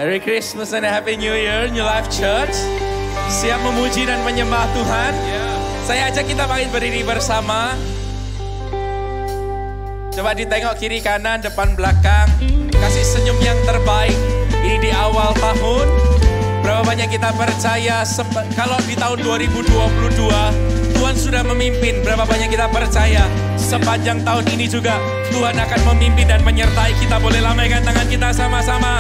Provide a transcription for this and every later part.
Merry Christmas and Happy New Year, New Life Church. Siap memuji dan menyembah Tuhan? Saya ajak kita makin berdiri bersama. Coba ditengok kiri kanan, depan belakang. Kasih senyum yang terbaik. Ini di awal tahun. Berapa banyak kita percaya kalau di tahun 2022 Tuhan sudah memimpin. Berapa banyak kita percaya sepanjang tahun ini juga Tuhan akan memimpin dan menyertai kita. Boleh lambaikan tangan kita sama-sama.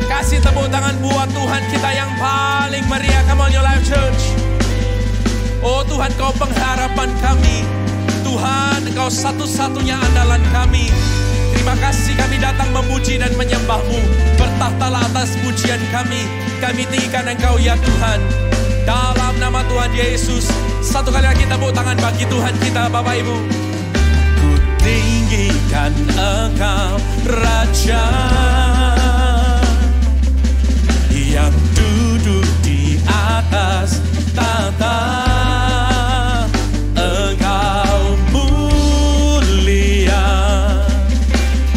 Kasih tepuk tangan buat Tuhan kita yang paling meriah. Come on, New Life Church. Oh Tuhan, Kau pengharapan kami. Tuhan, Engkau satu-satunya andalan kami. Terima kasih kami datang memuji dan menyembah-Mu. Bertahtalah atas pujian kami. Kami tinggikan Engkau ya Tuhan. Dalam nama Tuhan Yesus. Satu kali lagi tepuk tangan bagi Tuhan kita, Bapak Ibu. Ku tinggikan Engkau Raja yang duduk di atas tahta. Engkau mulia,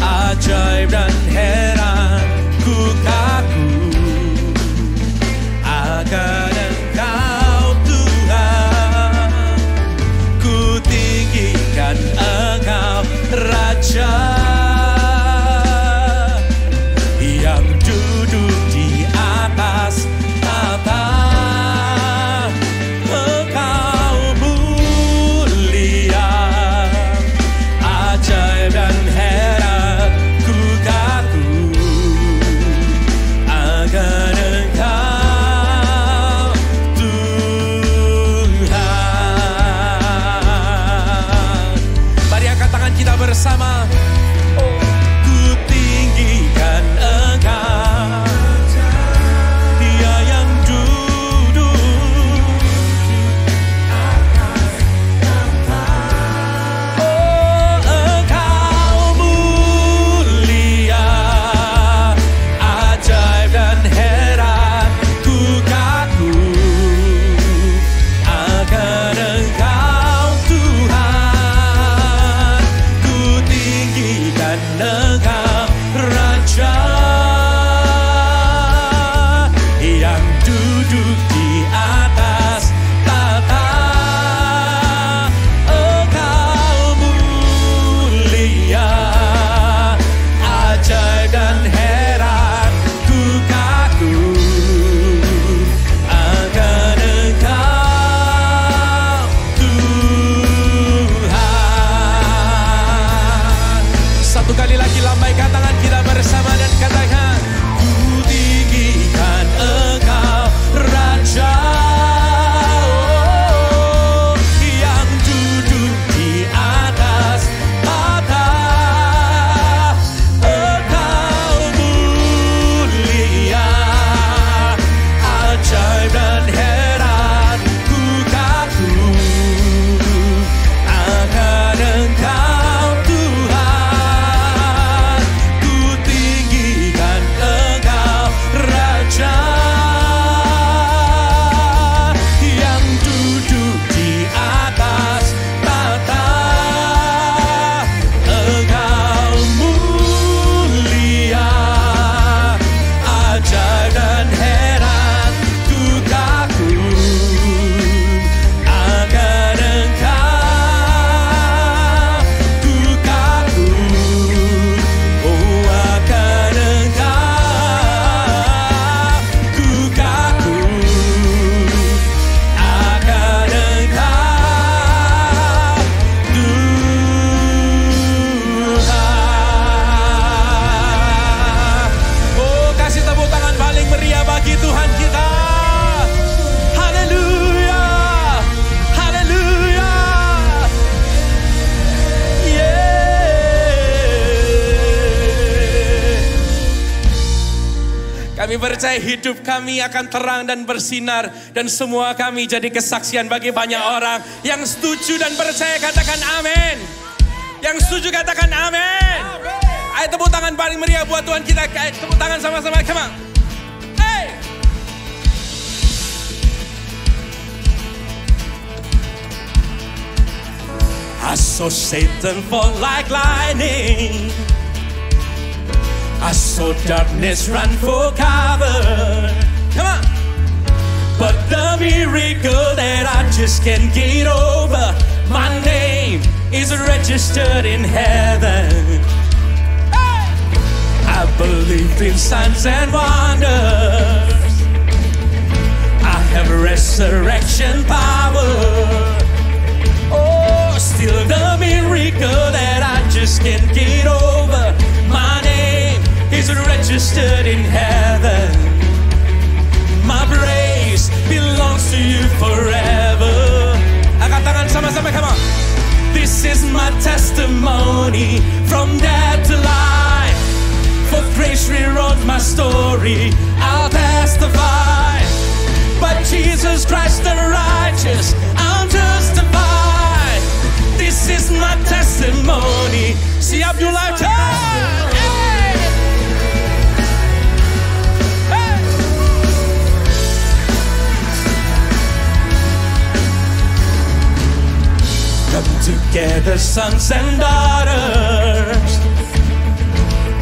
ajaib dan heran ku kagum akan Engkau Tuhan. Ku tinggikan Engkau Raja yang duduk di atas tahta. Engkau mulia, ajaib dan heran ku kagum akan Engkau Tuhan. Mari angkat tangan kita bersama. Ku tinggikan Engkau, Dia yang duduk atas tahta. Oh, Engkau mulia, ajaib dan heran ku kagum akan Engkau Tuhan. Ku tinggikan Engkau Raja yang duduk di atas tahta. Engkau mulia, ajaib dan heran ku kagum akan Engkau Tuhan. Satu kali lagi lambaikan tangan kita bersama dan katakan, ku tinggikan Engkau Raja yang duduk di atas tahta. Engkau mulia, ajaib dan heran ku kagum akan Engkau Tuhan. Ku tinggikan Engkau Raja yang duduk di atas tahta. Engkau mulia, ajaib dan heran ku kagum akan Engkau. Ku kagum, oh akan Engkau. Ku kagum akan Engkau Tuhan. Oh, kasih tepuk tangan paling meriah bagi Tuhan kita. Haleluya, haleluya. Kami percaya hidup kami akan terang dan bersinar. Dan semua kami jadi kesaksian bagi banyak orang. Yang setuju dan percaya katakan amin. Yang setuju katakan amin. Ayo tepuk tangan paling meriah buat Tuhan kita. Ayo tepuk tangan sama-sama, come on. Hey. I saw Satan fall like lightning. I saw darkness run for cover. Come on. But the miracle that I just can't get over, my name is registered in heaven. Hey! I believe in signs and wonders. I have resurrection power. Oh, still the miracle that I just can't get over, my name is registered in heaven. My praise belongs to you forever. Angkat tangan sama-sama, come on. This is my testimony from death to life. For grace rewrote my story, I'll testify. But Jesus Christ the righteous, I'm justified. This is my testimony. Siap your lifetime. Come together, sons and daughters,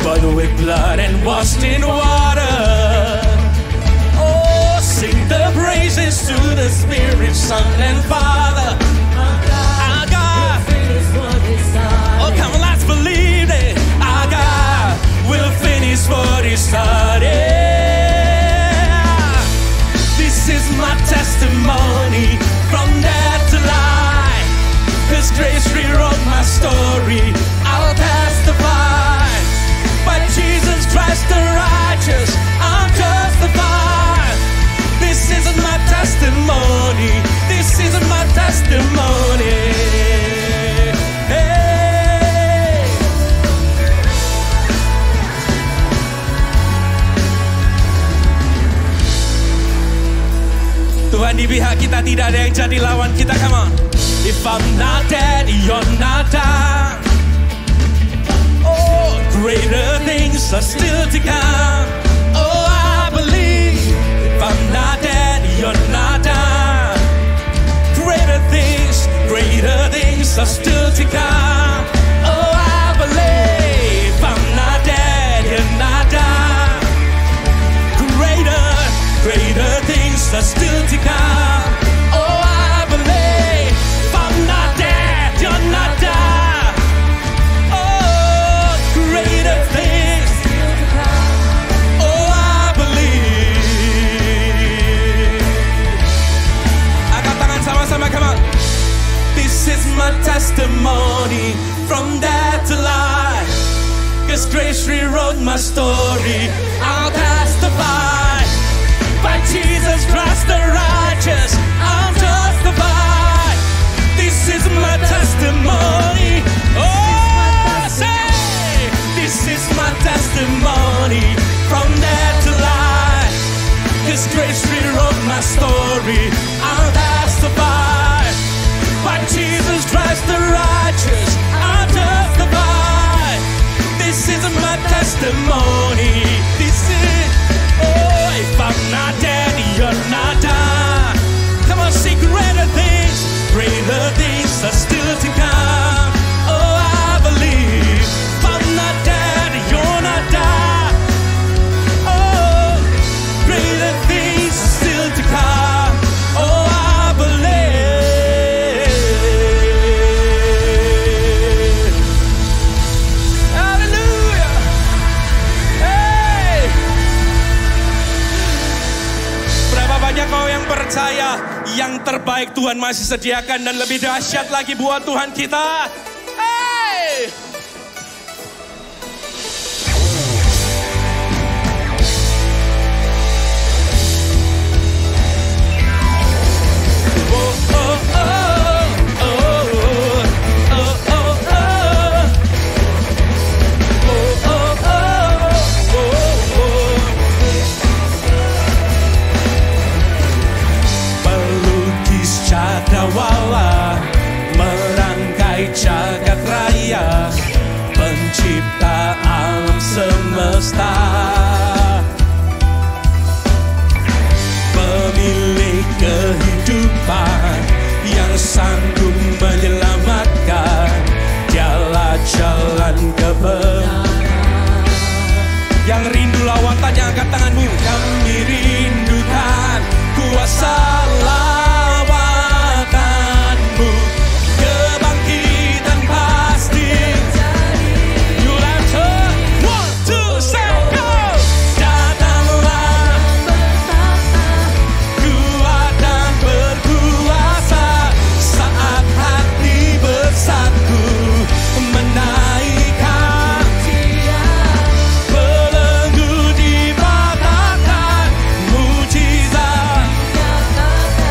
bought with blood and washed in water. Oh, sing the praises to the Spirit, Son and Father. Our God, oh come on, let's believe it. Our God will finish what He started. This is my testimony from death to life. His grace rewrote my story, I'll testify. By Jesus Christ the righteous, I'm justified. This is my testimony. This is my testimony. Hey. Tuhan di pihak kita, tidak ada yang jadi lawan kita. Come on. If I'm not dead, you're not down. Oh, greater things are still to come. Oh, I believe. If I'm not dead, you're not down. Greater things are still to come. Oh, I believe. If I'm not dead, you're not down. Greater things are still to come. Oh, I believe. If I'm not dead, you're not down. Oh, greater things. Oh, I believe. Angkat tangan sama-sama, come on. This is my testimony from death to life. 'Cause grace rewrote my story, I'll testify. By Jesus Christ the righteous, I'm justified. This is my testimony. Oh, say, this is my testimony from death to life. His grace rewrote my story, I'll testify. By Jesus Christ the righteous, I'm justified. This is my testimony. This is, oh, if I'm not dead, you're not done. Come on, see greater things are still to come. Oh, I believe. If I'm not dead, you're not done. Oh, greater things are still to come. Oh, I believe. Hallelujah. Hey. Berapa banyak kau yang percaya yang terbaik Tuhan masih sediakan dan lebih dahsyat lagi buat Tuhan kita? Hey! Cakrawala merangkai jagat raya, pencipta alam semesta, pemilik kehidupan yang sanggup menyelamatkan, dialah jalan kebenaran. semuanya angkat tanganmu. Kami rindukan kuasa lawatanmu, kebangkitan pasti. You have to 1, 2, 3, go. Datanglah kuat dan berkuasa saat hati bersatu menaikkan belenggu dipatahkan mujizat.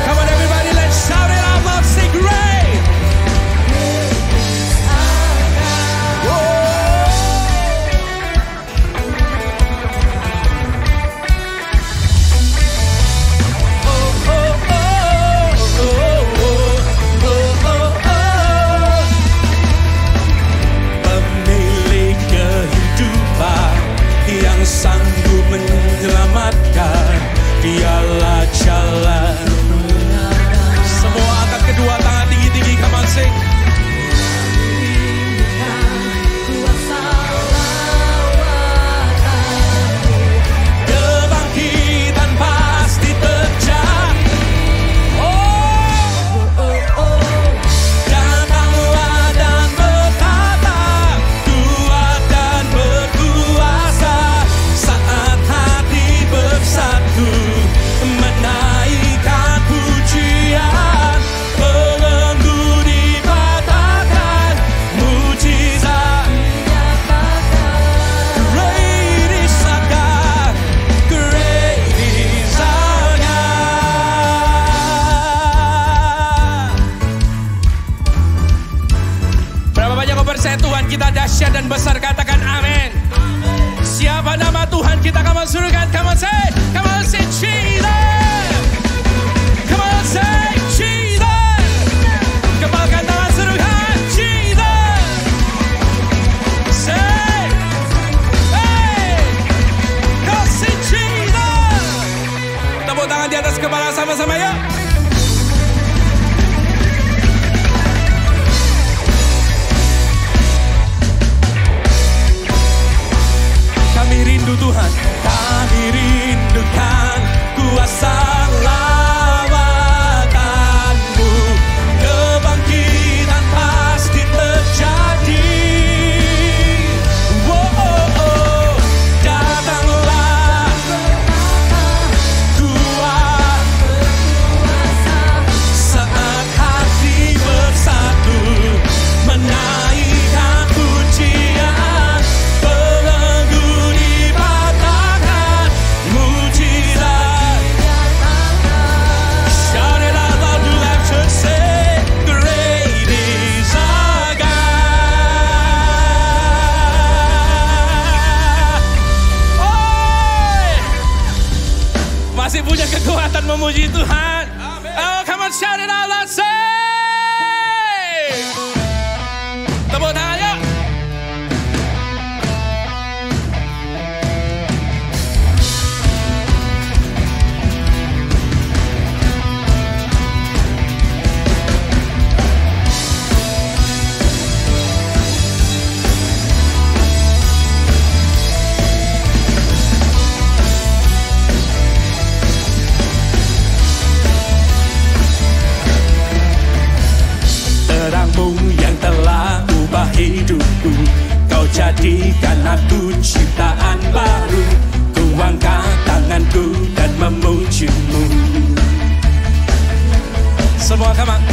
Come on everybody, let's shout it out loud, say great. Pemilik kehidupan yang sanggup menyelamatkan, dialah jalan. Semua angkat kedua tangan tinggi-tinggi, come on sing. Kebangkitan pasti terjadi. Datanglah dan berkata, kuat dan berkuasa saat hati bersatu menaikkan pujian, belenggu dipatahkan mujizat. Great is our God, great is our God. Berapa banyak kau percaya Tuhan kita dahsyat dan besar, katakan amin. Siapa nama Tuhan kita, come on suruhkan, come on say Jesus. Come on say Jesus. Kepalkan tangan suruhkan Jesus. Say, hey, kasih Jesus. Tepuk tangan di atas kepala sama-sama yuk. Kami rindu Tuhan, kami rindukan kuasa lawatanmu, kebangkitan pasti terjadi. Datanglah kuat saat hati bersatu menaikkan pujian, belenggu dipatahkan mujizat. Shout it out loud to life church, say great is our God. Masih punya kekuatan memuji Tuhan. Oh, come on, shout it out loud, say. Tepuk tangan yuk. Terangmu yang telah ubah hidupku, kau jadikan aku ciptaan baru. Ku angkat tanganku dan memujimu. Semua come on.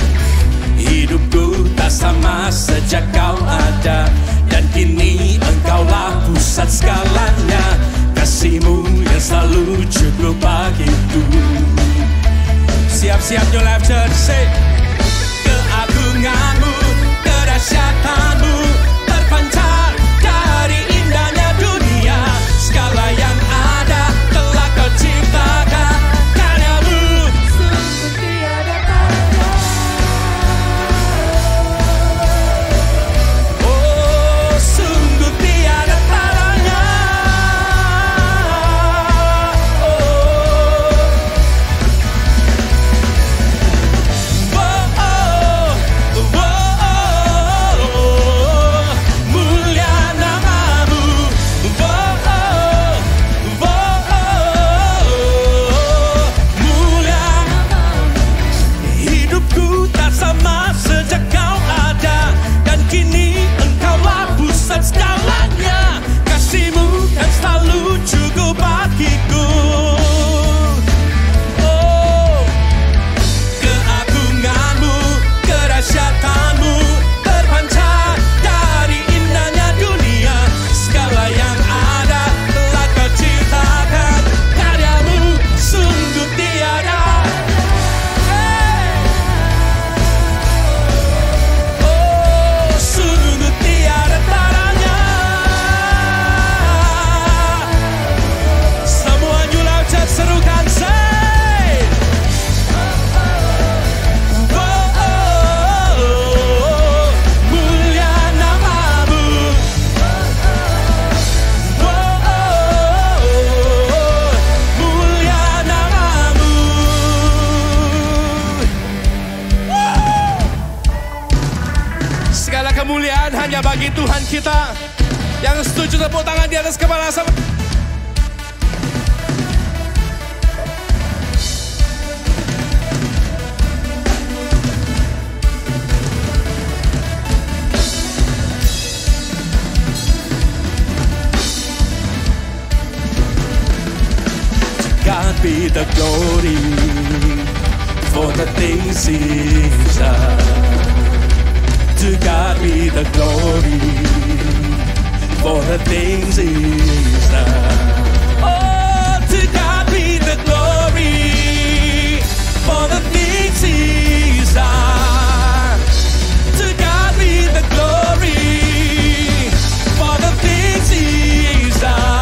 Hidupku tak sama sejak kau ada, dan kini engkaulah pusat segalanya. Kasihmu yang selalu cukup bagiku. Siap-siap New Life Church, say. Keagunganmu, kedahsyatanmu terpancar dari indahnya dunia. Segala yang ada telah kau ciptakan karyamu. Sungguh tiada tanda. Oh, sungguh tiada tandanya. Oh, hanya bagi Tuhan kita. Yang setuju tepuk tangan di atas kepala sama. God be the glory for the things He's done. To God be the glory for the things He's done. Oh, to God be the glory for the things He's done. To God be the glory for the things He's done.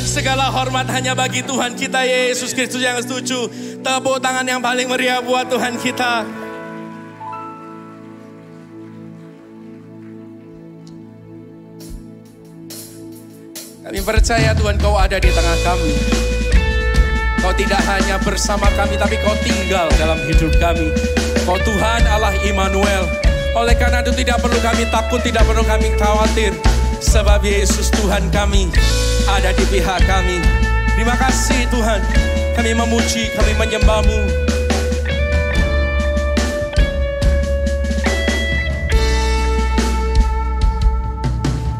Segala hormat hanya bagi Tuhan kita Yesus Kristus. Yang setuju tepuk tangan yang paling meriah buat Tuhan kita. Kami percaya Tuhan Kau ada di tengah kami. Kau tidak hanya bersama kami, tapi Kau tinggal dalam hidup kami. Kau Tuhan Allah Immanuel. Oleh karena itu tidak perlu kami takut, tidak perlu kami khawatir. Sebab Yesus Tuhan kami ada di pihak kami. Terima kasih Tuhan. Kami memuji, kami menyembah-Mu.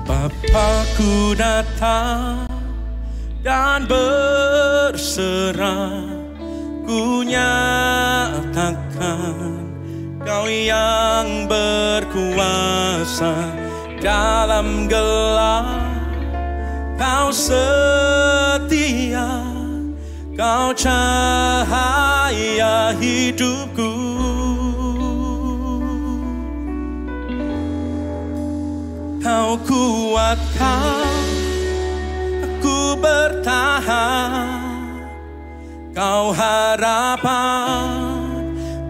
Bapa-Ku datang dan berserah, ku nyatakan Kau yang berkuasa dalam gelap. Kau setia, Kau cahaya hidupku. Kau kuatkan aku bertahan. Kau harapan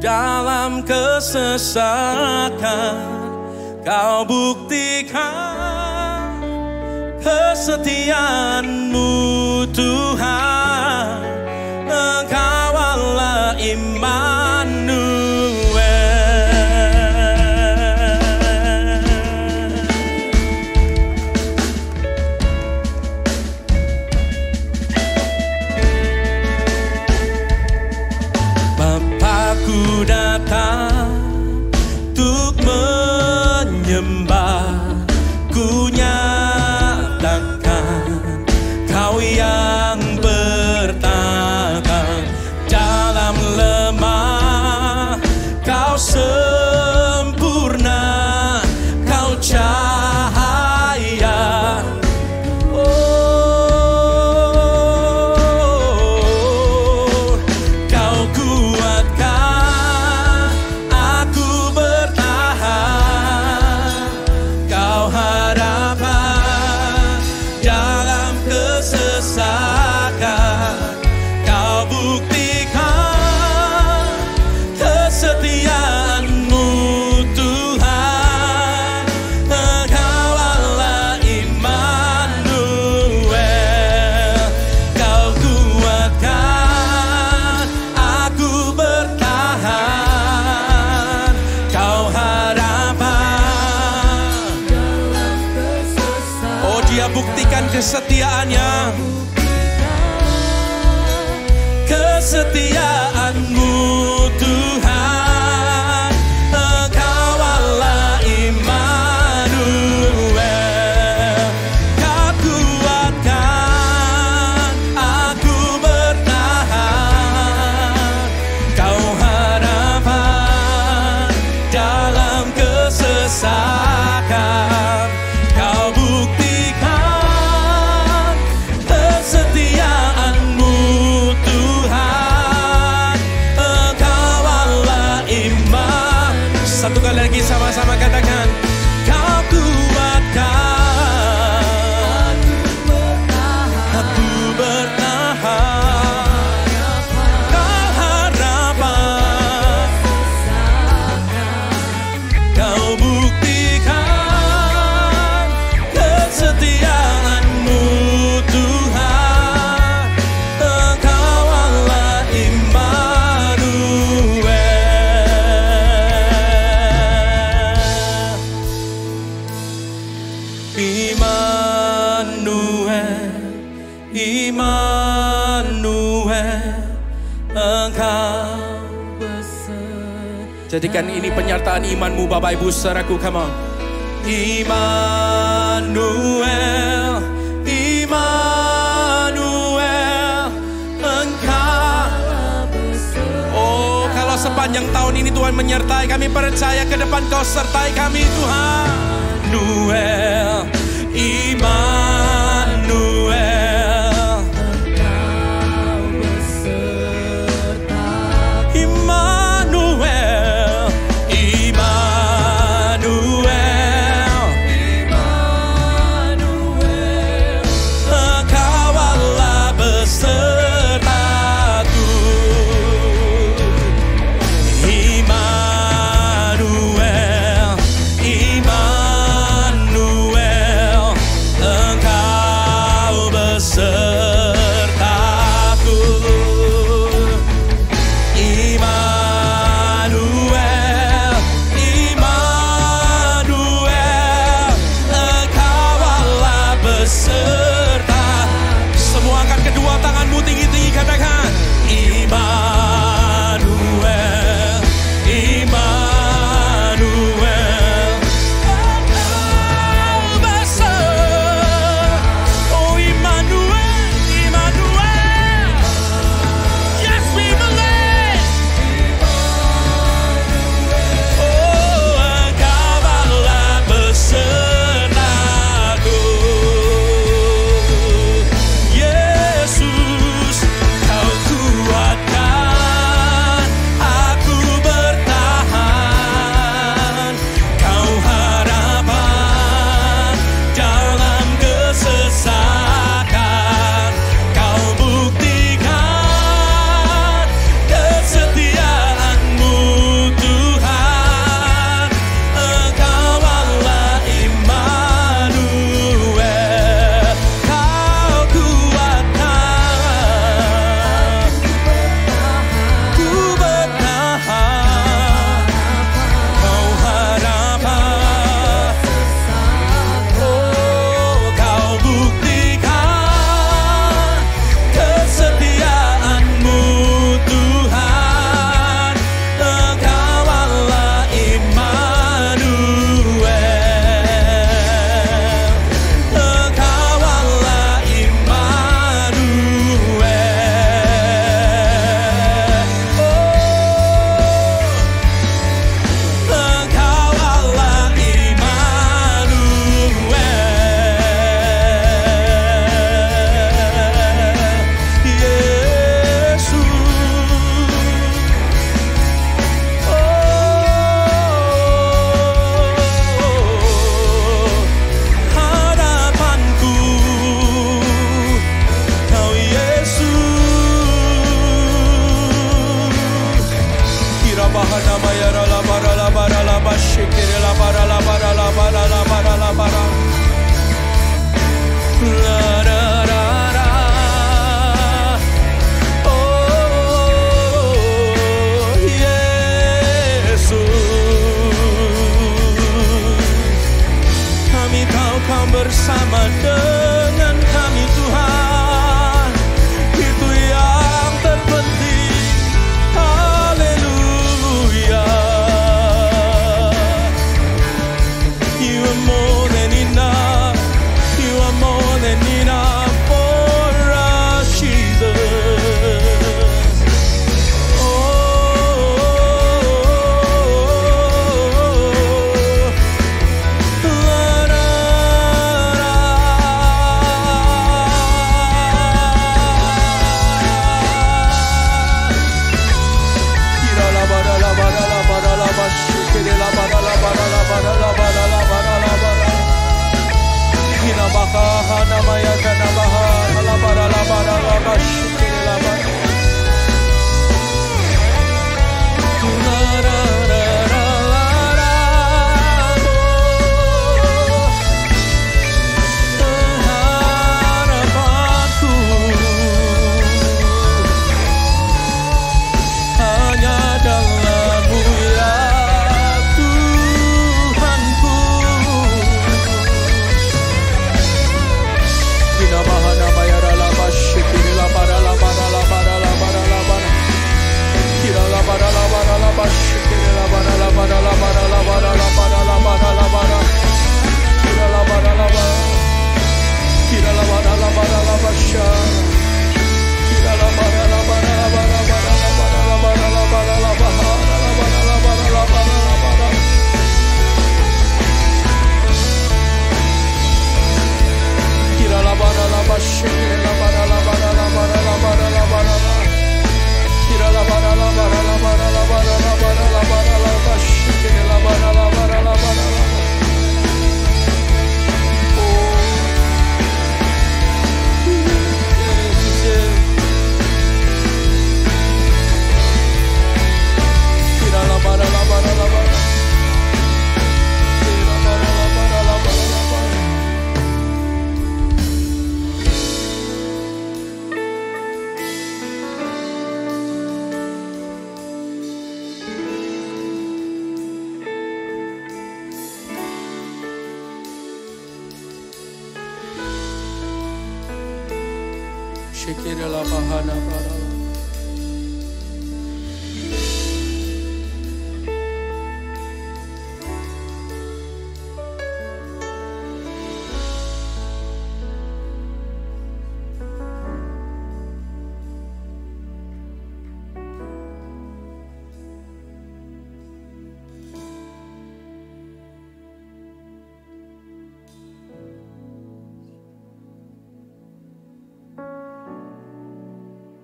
dalam kesesakan. Kau buktikan kesetiaan-Mu Tuhan. Engkau Allah Immanuel. Bapa-Ku datang untuk menyembah, ku nyatakan Kau yang Dia buktikan kesetiaannya. Kesetiaan-Mu Tuhan, Engkau Allah Immanuel. Kau kuatkan aku bertahan, Kau harapan dalam kesesakan. Kau buktikan kesetiaan-Mu Tuhan, Engkau Allah Immanuel. Satu kali lagi sama-sama katakan, Kau kuatkan aku bertahan, Kau harapan, Kau buktikan kesetiaan-Mu Tuhan, Engkau Allah Immanuel. Immanuel, Immanuel, Engkau beserta. Jadikan ini penyertaan imanmu Bapak Ibu saudaraku, come on. Immanuel, Immanuel, Engkau. Oh, kalau sepanjang tahun ini Tuhan menyertai kami, percaya ke depan Kau sertai kami Tuhan. Immanuel, Immanuel, Engkau beserta. Immanuel, Immanuel, Immanuel, Engkau Allah besertaku. Immanuel, Immanuel, Engkau besertaku. Immanuel, Immanuel, Engkau Allah beserta. Semua angkat kedua tanganmu tinggi-tinggi, katakan Immanuel, Immanuel, Engkau beserta. Oh Immanuel, Immanuel, yes we believe. Oh Engkau Allah besertaku. Yesus, Kau kuatkan aku bertahan, Kau harapan dalam kesesakan. Kau buktikan kesetiaan-Mu Tuhan, Engkau Allah Immanuel. Kau kuatkan ku bertahan, Kau harapan, oh Kau buktikan kesetiaan-Mu Tuhan, Engkau Allah Immanuel. Engkau Allah Immanuel. Engkau Allah Immanuel. Yesus, harapanku, Kau Yesus. Kira bahana mayara la bara la bara la bashikire la bara la bara la bara la bara la bara. La ra ra ra. Oh Yesus, kami tahu Kau bersama dengan bahana maya kana bahana la bara la bara la bashikere la bara.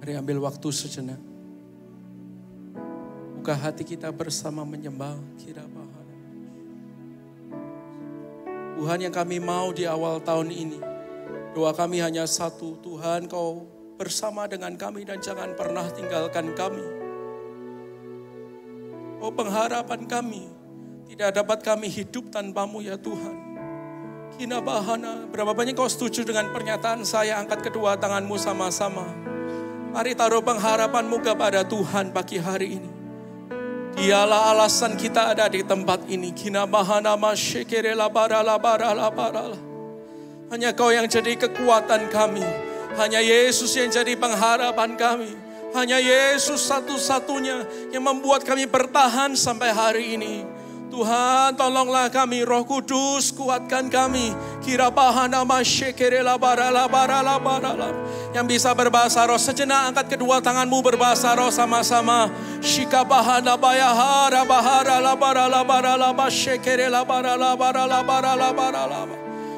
Mari ambil waktu sejenak. Buka hati kita bersama menyembah Kirabahana. Tuhan, yang kami mau di awal tahun ini, doa kami hanya satu. Tuhan, Kau bersama dengan kami dan jangan pernah tinggalkan kami. Oh, pengharapan kami, tidak dapat kami hidup tanpamu ya Tuhan. Kinabahana, berapa banyak Kau setuju dengan pernyataan saya? Angkat kedua tanganmu sama-sama. Mari taruh pengharapanmu kepada Tuhan pagi hari ini. Dialah alasan kita ada di tempat ini. Kinabahana masyekere labara labara labara. Hanya Kau yang jadi kekuatan kami. Hanya Yesus yang jadi pengharapan kami. Hanya Yesus satu-satunya yang membuat kami bertahan sampai hari ini. Tuhan, tolonglah kami, Roh Kudus, kuatkan kami. Kirabahana masyekere labara labara labara. Yang bisa berbahasa roh sejenak, angkat kedua tanganmu berbahasa roh sama-sama. Shikabahana bayahara bahara labara labara labara shekere labara labara labara labara labara.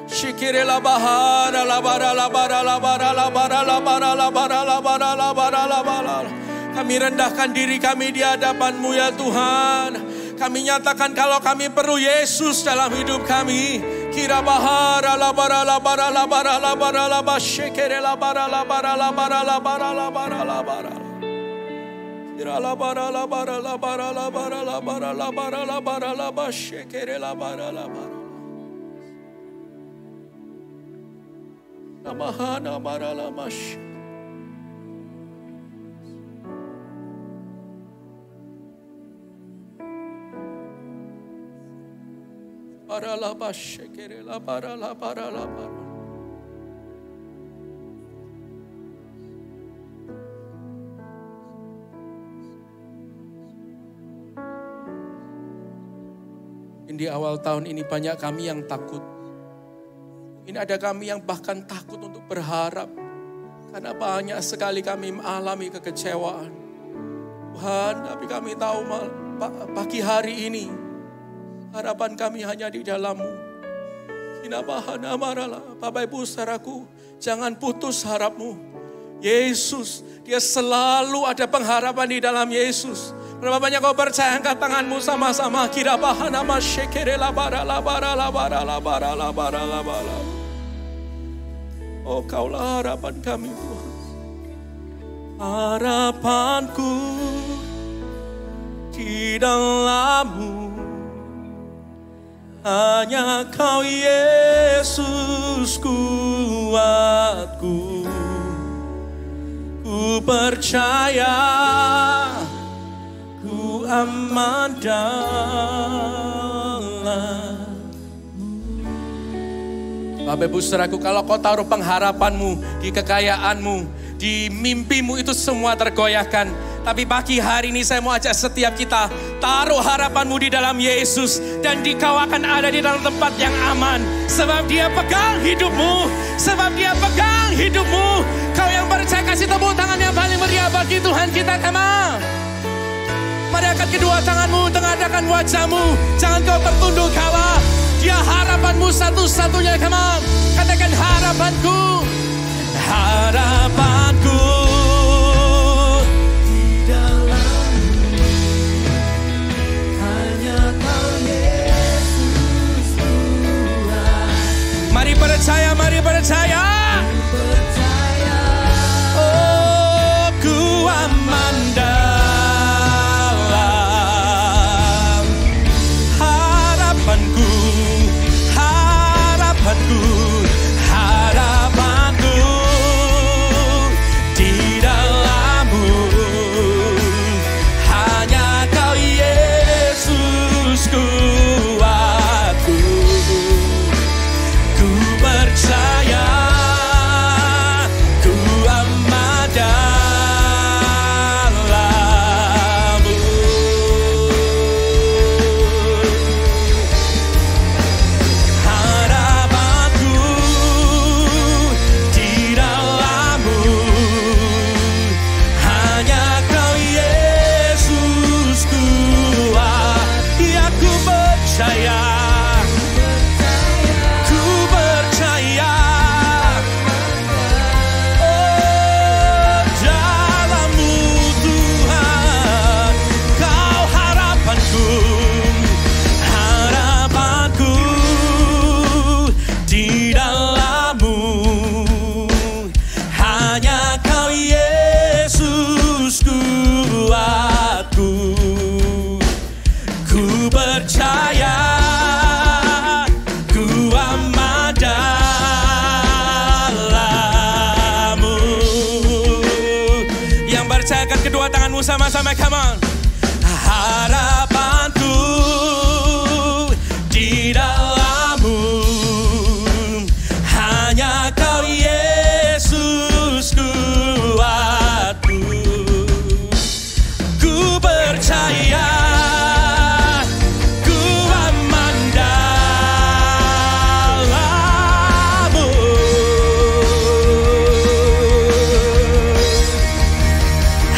Shikere labahara labara labara labara labara labara labara labara labara labara. Kami rendahkan diri kami di hadapan-Mu ya Tuhan. Kami nyatakan kalau kami perlu Yesus dalam hidup kami. Kirabahara labara labara labara labara labara shekere labara labara labara labara labara labara. Kira labara labara labara labara labara labara labara labara shekere labara labara. Namahana labara lamash. Para la bashekere la para la para la para. Di awal tahun ini banyak kami yang takut. Ini ada kami yang bahkan takut untuk berharap. Karena banyak sekali kami mengalami kekecewaan. Tuhan, tapi kami tahu pagi hari ini harapan kami hanya di dalam-Mu. Kinabahana maralah. Bapak Ibu saudaraku, jangan putus harap-Mu. Yesus, dia selalu ada pengharapan di dalam Yesus. Berapa banyak kau percaya? Angkat tanganmu sama-sama. Kirabahana masyekere labara labara labara labara labara labara. Oh, Kaulah harapan kami Tuhan. Harapanku di dalam-Mu, hanya Kau Yesus kuatku. Ku percaya, ku aman dalam. Bapak Ibu Saudaraku, kalau kau taruh pengharapanmu di kekayaanmu, di mimpimu, itu semua tergoyahkan. Tapi pagi hari ini saya mau ajak setiap kita, taruh harapanmu di dalam Yesus. Dan Kau akan ada di dalam tempat yang aman. Sebab Dia pegang hidupmu. Sebab Dia pegang hidupmu. Kau yang percaya, kasih tepuk tangan yang paling meriah bagi Tuhan kita. Come on. Mari angkat kedua tanganmu, tengadahkan wajahmu. Jangan kau tertunduk kalah. Dia harapanmu satu-satunya. Come on. Katakan harapanku. Harapanku di dalam-Mu, hanya Kau Yesus Tuhan. Mari percaya, mari percaya. Oh, ku aman dalam harapanku, harapanku, harapanku di dalam-Mu, hanya Kau Yesus kuatku. Ku percaya, ku aman dalam-Mu. Harapanku di dalam-Mu, hanya Kau Yesus kuat. Ya, ku percaya, ku percaya. Oh, dalam-Mu Tuhan, Kau harapanku, harapanku di dalam-Mu, hanya Kau Yesus kuatku. Ku percaya, ku aman dalam-Mu. Yang percaya, angkat kedua tanganmu sama-sama, come on. Harapanku di dalam-Mu, hanya Kau Yesus kuatku. Ku percaya, ku aman dalam-Mu.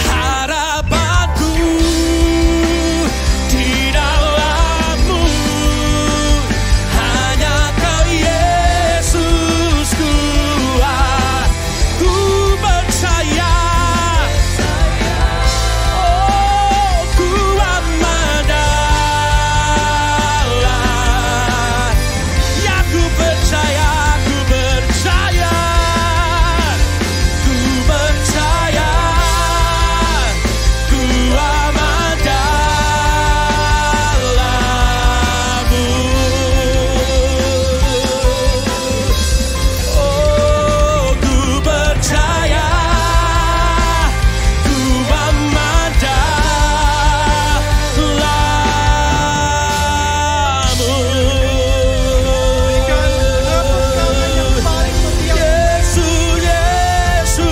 Harapanku di dalam-Mu, hanya Kau Yesus kuat. Ku percaya, oh, ku aman dalam. Ya, ku percaya, ku percaya, ku percaya, ku aman dalam-Mu. Oh, ku percaya, ku aman dalam-Mu. Yesus, Yesus.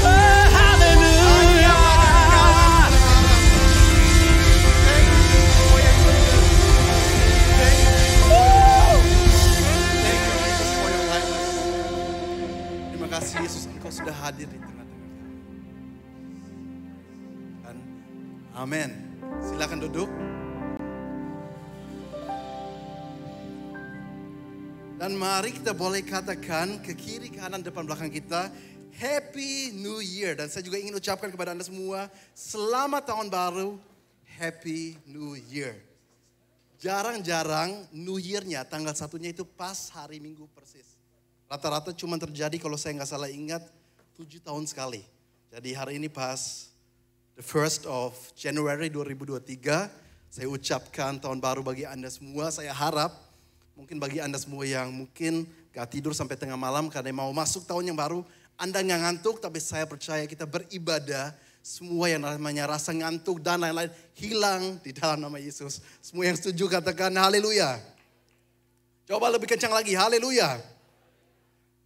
Oh, haleluya. Terima kasih Yesus, Engkau sudah hadir di tengah-tengah. Dan amin. Silakan duduk. Dan mari kita boleh katakan ke kiri, kanan, depan, belakang kita, Happy New Year. Dan saya juga ingin ucapkan kepada Anda semua, selamat tahun baru, Happy New Year. jarang-jarang New Year-nya tanggal 1-nya itu pas hari Minggu persis. Rata-rata cuma terjadi kalau saya nggak salah ingat 7 tahun sekali. Jadi hari ini pas the 1st of January 2023, saya ucapkan tahun baru bagi Anda semua. Saya harap mungkin bagi Anda semua yang mungkin gak tidur sampai tengah malam karena mau masuk tahun yang baru, Anda nggak ngantuk, tapi saya percaya kita beribadah, semua yang namanya rasa ngantuk dan lain-lain hilang di dalam nama Yesus. Semua yang setuju katakan haleluya. Coba lebih kencang lagi, haleluya.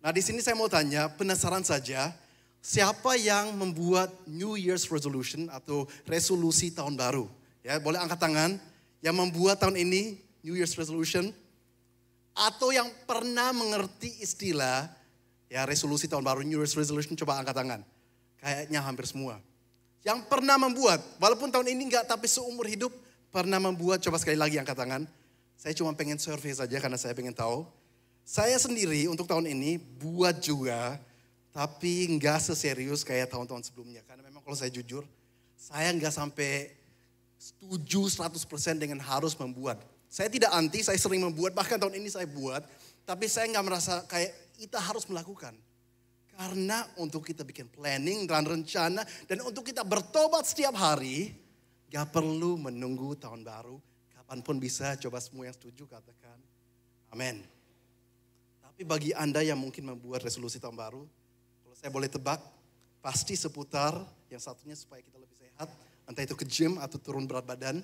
Nah di sini saya mau tanya, penasaran saja, siapa yang membuat New Year's Resolution atau resolusi tahun baru? Ya, boleh angkat tangan yang membuat tahun ini New Year's Resolution atau yang pernah mengerti istilah ya resolusi tahun baru New Year's Resolution, coba angkat tangan. Kayaknya hampir semua. Yang pernah membuat, walaupun tahun ini enggak tapi seumur hidup pernah membuat, coba sekali lagi angkat tangan. Saya cuma pengen survei saja karena saya pengen tahu. Saya sendiri untuk tahun ini buat juga, tapi enggak seserius kayak tahun-tahun sebelumnya. Karena memang kalau saya jujur, saya enggak sampai setuju 100% dengan harus membuat. Saya tidak anti, saya sering membuat, bahkan tahun ini saya buat. Tapi saya enggak merasa kayak kita harus melakukan. Karena untuk kita bikin planning dan rencana, dan untuk kita bertobat setiap hari, enggak perlu menunggu tahun baru. Kapanpun bisa, coba semua yang setuju katakan amin. Tapi bagi Anda yang mungkin membuat resolusi tahun baru, kalau saya boleh tebak, pasti seputar yang satunya supaya kita lebih sehat, entah itu ke gym atau turun berat badan.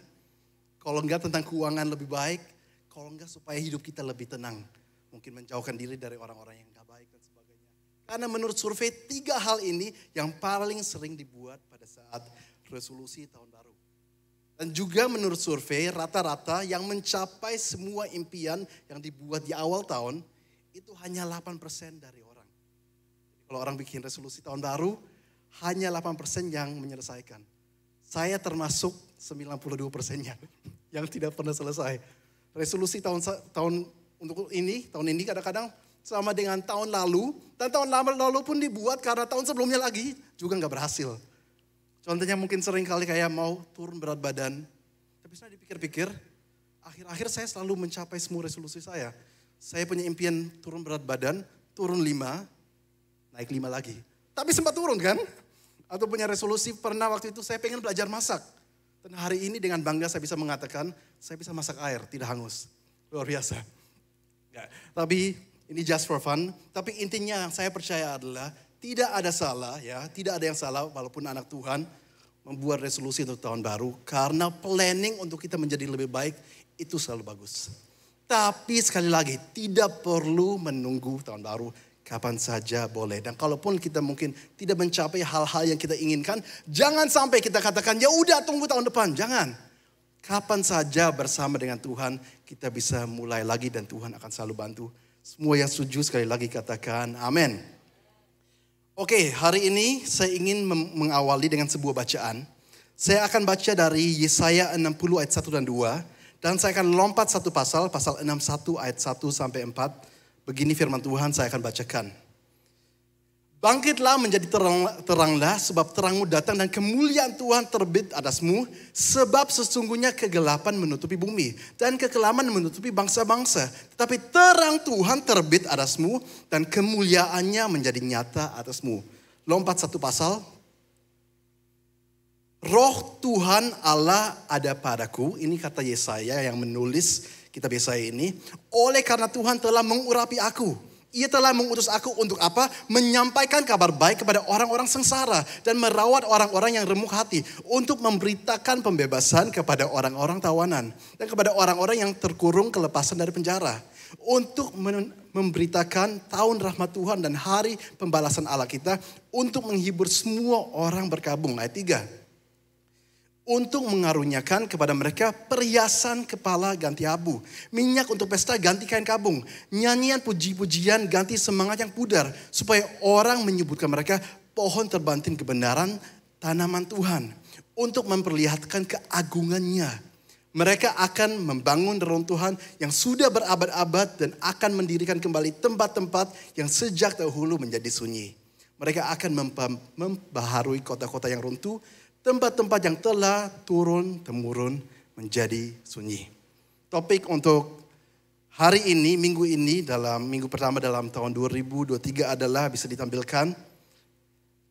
Kalau enggak tentang keuangan lebih baik, kalau enggak supaya hidup kita lebih tenang. Mungkin menjauhkan diri dari orang-orang yang enggak baik dan sebagainya. Karena menurut survei 3 hal ini yang paling sering dibuat pada saat resolusi tahun baru. Dan juga menurut survei rata-rata yang mencapai semua impian yang dibuat di awal tahun, itu hanya 8% dari orang. Kalau orang bikin resolusi tahun baru, hanya 8% yang menyelesaikan. Saya termasuk 92%-nya yang tidak pernah selesai. Resolusi tahun ini kadang-kadang sama dengan tahun lalu. Dan tahun lalu pun dibuat karena tahun sebelumnya lagi juga gak berhasil. Contohnya mungkin sering kali kayak mau turun berat badan. Tapi setelah dipikir-pikir, akhir-akhir saya selalu mencapai semua resolusi saya. Saya punya impian turun berat badan, turun 5, naik 5 lagi. Tapi sempat turun kan? Atau punya resolusi pernah waktu itu saya pengen belajar masak. Dan hari ini dengan bangga saya bisa mengatakan, saya bisa masak air, tidak hangus. Luar biasa. Ya, tapi ini just for fun. Tapi intinya yang saya percaya adalah tidak ada salah ya. Tidak ada yang salah walaupun anak Tuhan membuat resolusi untuk tahun baru. Karena planning untuk kita menjadi lebih baik itu selalu bagus. Tapi sekali lagi tidak perlu menunggu tahun baru. Kapan saja boleh. Dan kalaupun kita mungkin tidak mencapai hal-hal yang kita inginkan, jangan sampai kita katakan, ya udah tunggu tahun depan. Jangan. Kapan saja bersama dengan Tuhan, kita bisa mulai lagi dan Tuhan akan selalu bantu. Semua yang setuju sekali lagi katakan amin. Oke, hari ini saya ingin mengawali dengan sebuah bacaan. Saya akan baca dari Yesaya 60 ayat 1 dan 2. Dan saya akan lompat satu pasal 61 ayat 1 sampai 4. Begini firman Tuhan, saya akan bacakan. Bangkitlah menjadi teranglah, sebab terangmu datang dan kemuliaan Tuhan terbit atasmu. Sebab sesungguhnya kegelapan menutupi bumi dan kekelaman menutupi bangsa-bangsa. Tetapi terang Tuhan terbit atasmu dan kemuliaannya menjadi nyata atasmu. Lompat satu pasal. Roh Tuhan Allah ada padaku. Ini kata Yesaya yang menulis kitab Yesaya ini. Oleh karena Tuhan telah mengurapi aku. Ia telah mengutus aku untuk apa? Menyampaikan kabar baik kepada orang-orang sengsara. Dan merawat orang-orang yang remuk hati. Untuk memberitakan pembebasan kepada orang-orang tawanan. Dan kepada orang-orang yang terkurung kelepasan dari penjara. Untuk memberitakan tahun rahmat Tuhan dan hari pembalasan Allah kita. Untuk menghibur semua orang berkabung. Ayat 3. Untuk mengaruniakan kepada mereka perhiasan kepala ganti abu. Minyak untuk pesta ganti kain kabung. Nyanyian puji-pujian ganti semangat yang pudar. Supaya orang menyebutkan mereka pohon terbanting kebenaran tanaman Tuhan. Untuk memperlihatkan keagungannya. Mereka akan membangun reruntuhan yang sudah berabad-abad dan akan mendirikan kembali tempat-tempat yang sejak dahulu menjadi sunyi. Mereka akan membaharui kota-kota yang runtuh. Tempat-tempat yang telah turun-temurun menjadi sunyi. Topik untuk hari ini, minggu ini, dalam minggu pertama dalam tahun 2023 adalah bisa ditampilkan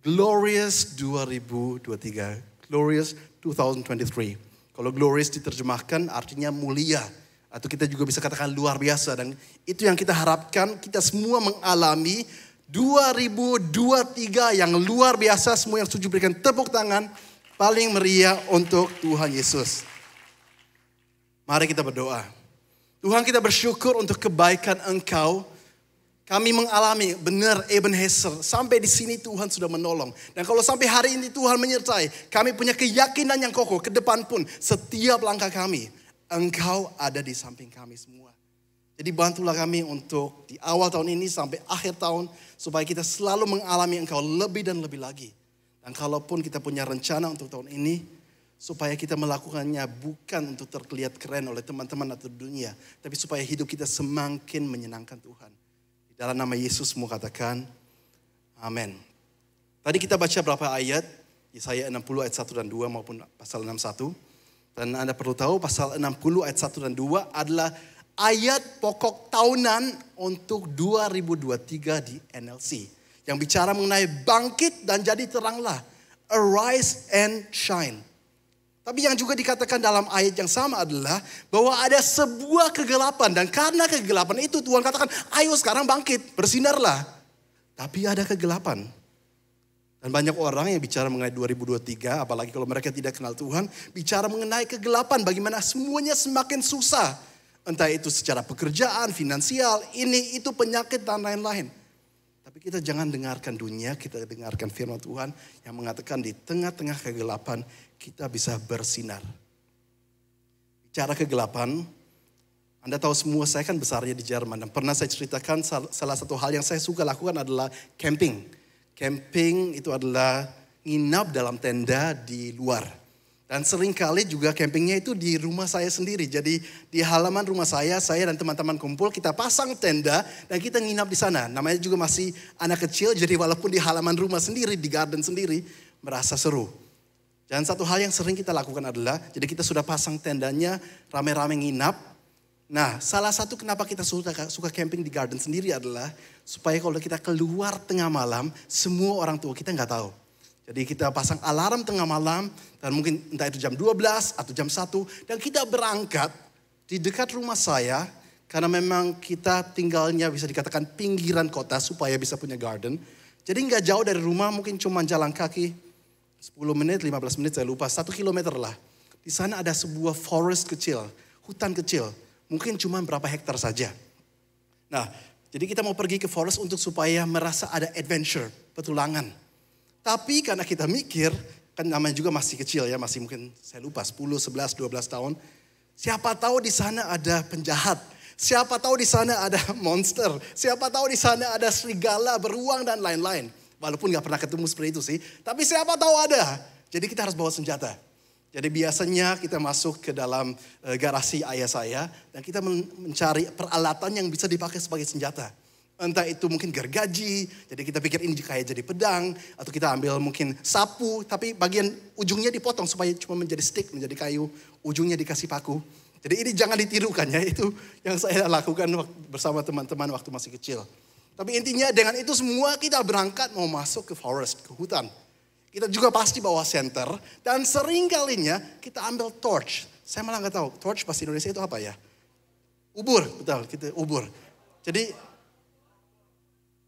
Glorious 2023. Glorious 2023. Kalau glorious diterjemahkan artinya mulia. Atau kita juga bisa katakan luar biasa. Dan itu yang kita harapkan kita semua mengalami 2023 yang luar biasa. Semua yang setuju berikan tepuk tangan paling meriah untuk Tuhan Yesus. Mari kita berdoa. Tuhan, kita bersyukur untuk kebaikan Engkau. Kami mengalami benar Ebenezer. Sampai di sini Tuhan sudah menolong. Dan kalau sampai hari ini Tuhan menyertai. Kami punya keyakinan yang kokoh. Ke depan pun setiap langkah kami. Engkau ada di samping kami semua. Jadi bantulah kami untuk di awal tahun ini sampai akhir tahun. Supaya kita selalu mengalami Engkau lebih dan lebih lagi. Dan kalaupun kita punya rencana untuk tahun ini. Supaya kita melakukannya bukan untuk terlihat keren oleh teman-teman atau dunia. Tapi supaya hidup kita semakin menyenangkan Tuhan. Di dalam nama Yesus mau katakan, amin. Tadi kita baca berapa ayat. Yesaya 60 ayat 1 dan 2 maupun pasal 61. Dan Anda perlu tahu pasal 60 ayat 1 dan 2 adalah ayat pokok tahunan untuk 2023 di NLC. Yang bicara mengenai bangkit dan jadi teranglah. Arise and shine. Tapi yang juga dikatakan dalam ayat yang sama adalah bahwa ada sebuah kegelapan. Dan karena kegelapan itu Tuhan katakan, ayo sekarang bangkit, bersinarlah. Tapi ada kegelapan. Dan banyak orang yang bicara mengenai 2023, apalagi kalau mereka tidak kenal Tuhan, bicara mengenai kegelapan, bagaimana semuanya semakin susah. Entah itu secara pekerjaan, finansial, ini, itu, penyakit, dan lain-lain. Tapi kita jangan dengarkan dunia, kita dengarkan firman Tuhan yang mengatakan di tengah-tengah kegelapan, kita bisa bersinar. Bicara kegelapan, Anda tahu semua saya kan besarnya di Jerman. Dan pernah saya ceritakan salah satu hal yang saya suka lakukan adalah camping. Camping itu adalah nginap dalam tenda di luar. Dan seringkali juga campingnya itu di rumah saya sendiri. Jadi di halaman rumah saya dan teman-teman kumpul, kita pasang tenda dan kita nginap di sana. Namanya juga masih anak kecil, jadi walaupun di halaman rumah sendiri, di garden sendiri, merasa seru. Dan satu hal yang sering kita lakukan adalah, jadi kita sudah pasang tendanya, rame-rame nginap. Nah, salah satu kenapa kita suka camping di garden sendiri adalah, supaya kalau kita keluar tengah malam, semua orang tua kita nggak tahu. Jadi kita pasang alarm tengah malam, dan mungkin entah itu jam 12 atau jam 1, dan kita berangkat di dekat rumah saya, karena memang kita tinggalnya bisa dikatakan pinggiran kota supaya bisa punya garden. Jadi nggak jauh dari rumah, mungkin cuma jalan kaki 10 menit, 15 menit saya lupa, 1 kilometer lah. Di sana ada sebuah forest kecil, hutan kecil, mungkin cuma berapa hektar saja. Nah, jadi kita mau pergi ke forest untuk supaya merasa ada adventure, petualangan. Tapi karena kita mikir, kan namanya juga masih kecil ya, masih mungkin saya lupa 10, 11, 12 tahun. Siapa tahu di sana ada penjahat, siapa tahu di sana ada monster, siapa tahu di sana ada serigala, beruang dan lain-lain. Walaupun gak pernah ketemu seperti itu sih, tapi siapa tahu ada. Jadi kita harus bawa senjata. Jadi biasanya kita masuk ke dalam garasi ayah saya dan kita mencari peralatan yang bisa dipakai sebagai senjata. Entah itu mungkin gergaji, jadi kita pikir ini kayak jadi pedang, atau kita ambil mungkin sapu, tapi bagian ujungnya dipotong supaya cuma menjadi stick, menjadi kayu, ujungnya dikasih paku. Jadi ini jangan ditirukan ya, itu yang saya lakukan bersama teman-teman waktu masih kecil. Tapi intinya dengan itu semua kita berangkat mau masuk ke forest, ke hutan. Kita juga pasti bawa senter dan sering kalinya kita ambil torch. Saya malah nggak tahu torch bahasa Indonesia itu apa ya? Ubur, betul, kita ubur. Jadi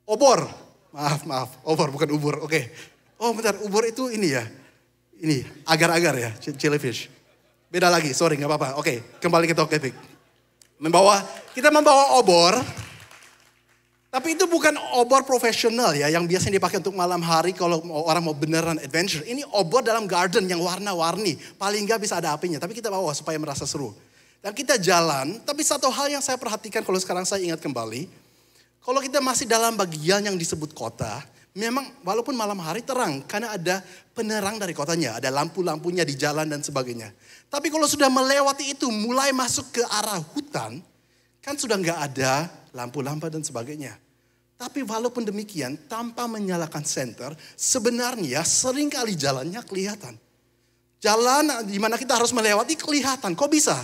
obor, maaf, obor bukan ubur, oke. Oh bentar, ubur itu ini ya, ini agar-agar ya, jellyfish. Beda lagi, sorry nggak apa-apa. Oke, kembali ke topik. Kita membawa obor. Tapi itu bukan obor profesional ya, yang biasanya dipakai untuk malam hari kalau orang mau beneran adventure. Ini obor dalam garden yang warna-warni. Paling nggak bisa ada apinya, tapi kita bawa supaya merasa seru. Dan kita jalan, tapi satu hal yang saya perhatikan kalau sekarang saya ingat kembali. Kalau kita masih dalam bagian yang disebut kota, memang walaupun malam hari terang. Karena ada penerang dari kotanya, ada lampu-lampunya di jalan dan sebagainya. Tapi kalau sudah melewati itu, mulai masuk ke arah hutan, kan sudah nggak ada lampu-lampu dan sebagainya. Tapi walaupun demikian, tanpa menyalakan senter, sebenarnya seringkali jalannya kelihatan. Jalan di mana kita harus melewati kelihatan, kok bisa?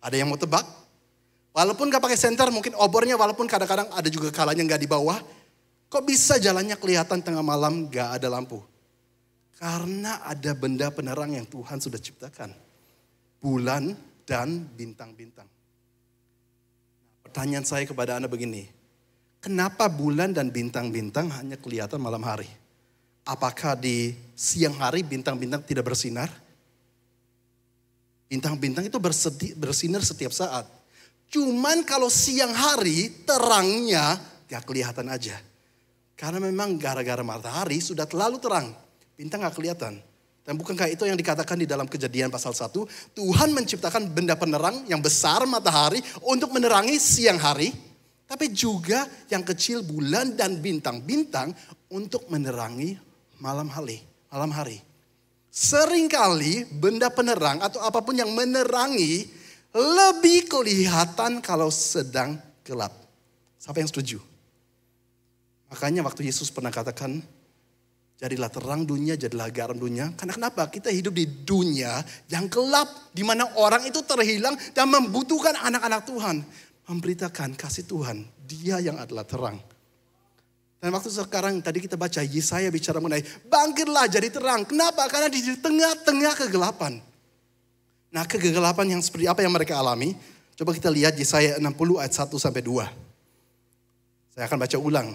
Ada yang mau tebak? Walaupun gak pakai senter, mungkin obornya walaupun kadang-kadang ada juga kalanya gak di bawah. Kok bisa jalannya kelihatan tengah malam gak ada lampu? Karena ada benda penerang yang Tuhan sudah ciptakan. Bulan dan bintang-bintang. Pertanyaan saya kepada Anda begini. Kenapa bulan dan bintang-bintang hanya kelihatan malam hari? Apakah di siang hari bintang-bintang tidak bersinar? Bintang-bintang itu bersinar setiap saat. Cuman kalau siang hari terangnya gak kelihatan aja. Karena memang gara-gara matahari sudah terlalu terang. Bintang gak kelihatan. Dan bukankah itu yang dikatakan di dalam Kejadian pasal 1. Tuhan menciptakan benda penerang yang besar matahari untuk menerangi siang hari. Tapi juga yang kecil bulan dan bintang-bintang untuk menerangi malam hari. Seringkali benda penerang atau apapun yang menerangi lebih kelihatan kalau sedang gelap. Siapa yang setuju? Makanya waktu Yesus pernah katakan, jadilah terang dunia, jadilah garam dunia. Karena kenapa? Kita hidup di dunia yang gelap. Di mana orang itu terhilang dan membutuhkan anak-anak Tuhan. Memberitakan kasih Tuhan. Dia yang adalah terang. Dan waktu sekarang tadi kita baca Yesaya bicara mengenai bangkitlah jadi terang. Kenapa? Karena di tengah-tengah kegelapan. Nah kegelapan yang seperti apa yang mereka alami? Coba kita lihat Yesaya 60 ayat 1-2. Saya akan baca ulang.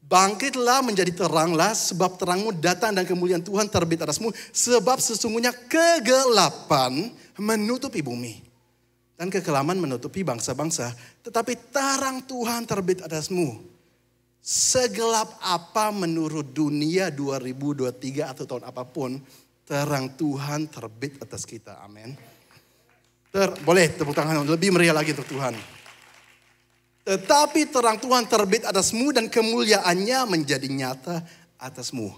Bangkitlah menjadi teranglah sebab terangmu datang dan kemuliaan Tuhan terbit atasmu. Sebab sesungguhnya kegelapan menutupi bumi. Dan kekelaman menutupi bangsa-bangsa. Tetapi terang Tuhan terbit atasmu. Segelap apa menurut dunia 2023 atau tahun apapun. Terang Tuhan terbit atas kita. Amin. Boleh tepuk tangan lebih meriah lagi untuk Tuhan. Tetapi terang Tuhan terbit atasmu dan kemuliaannya menjadi nyata atasmu.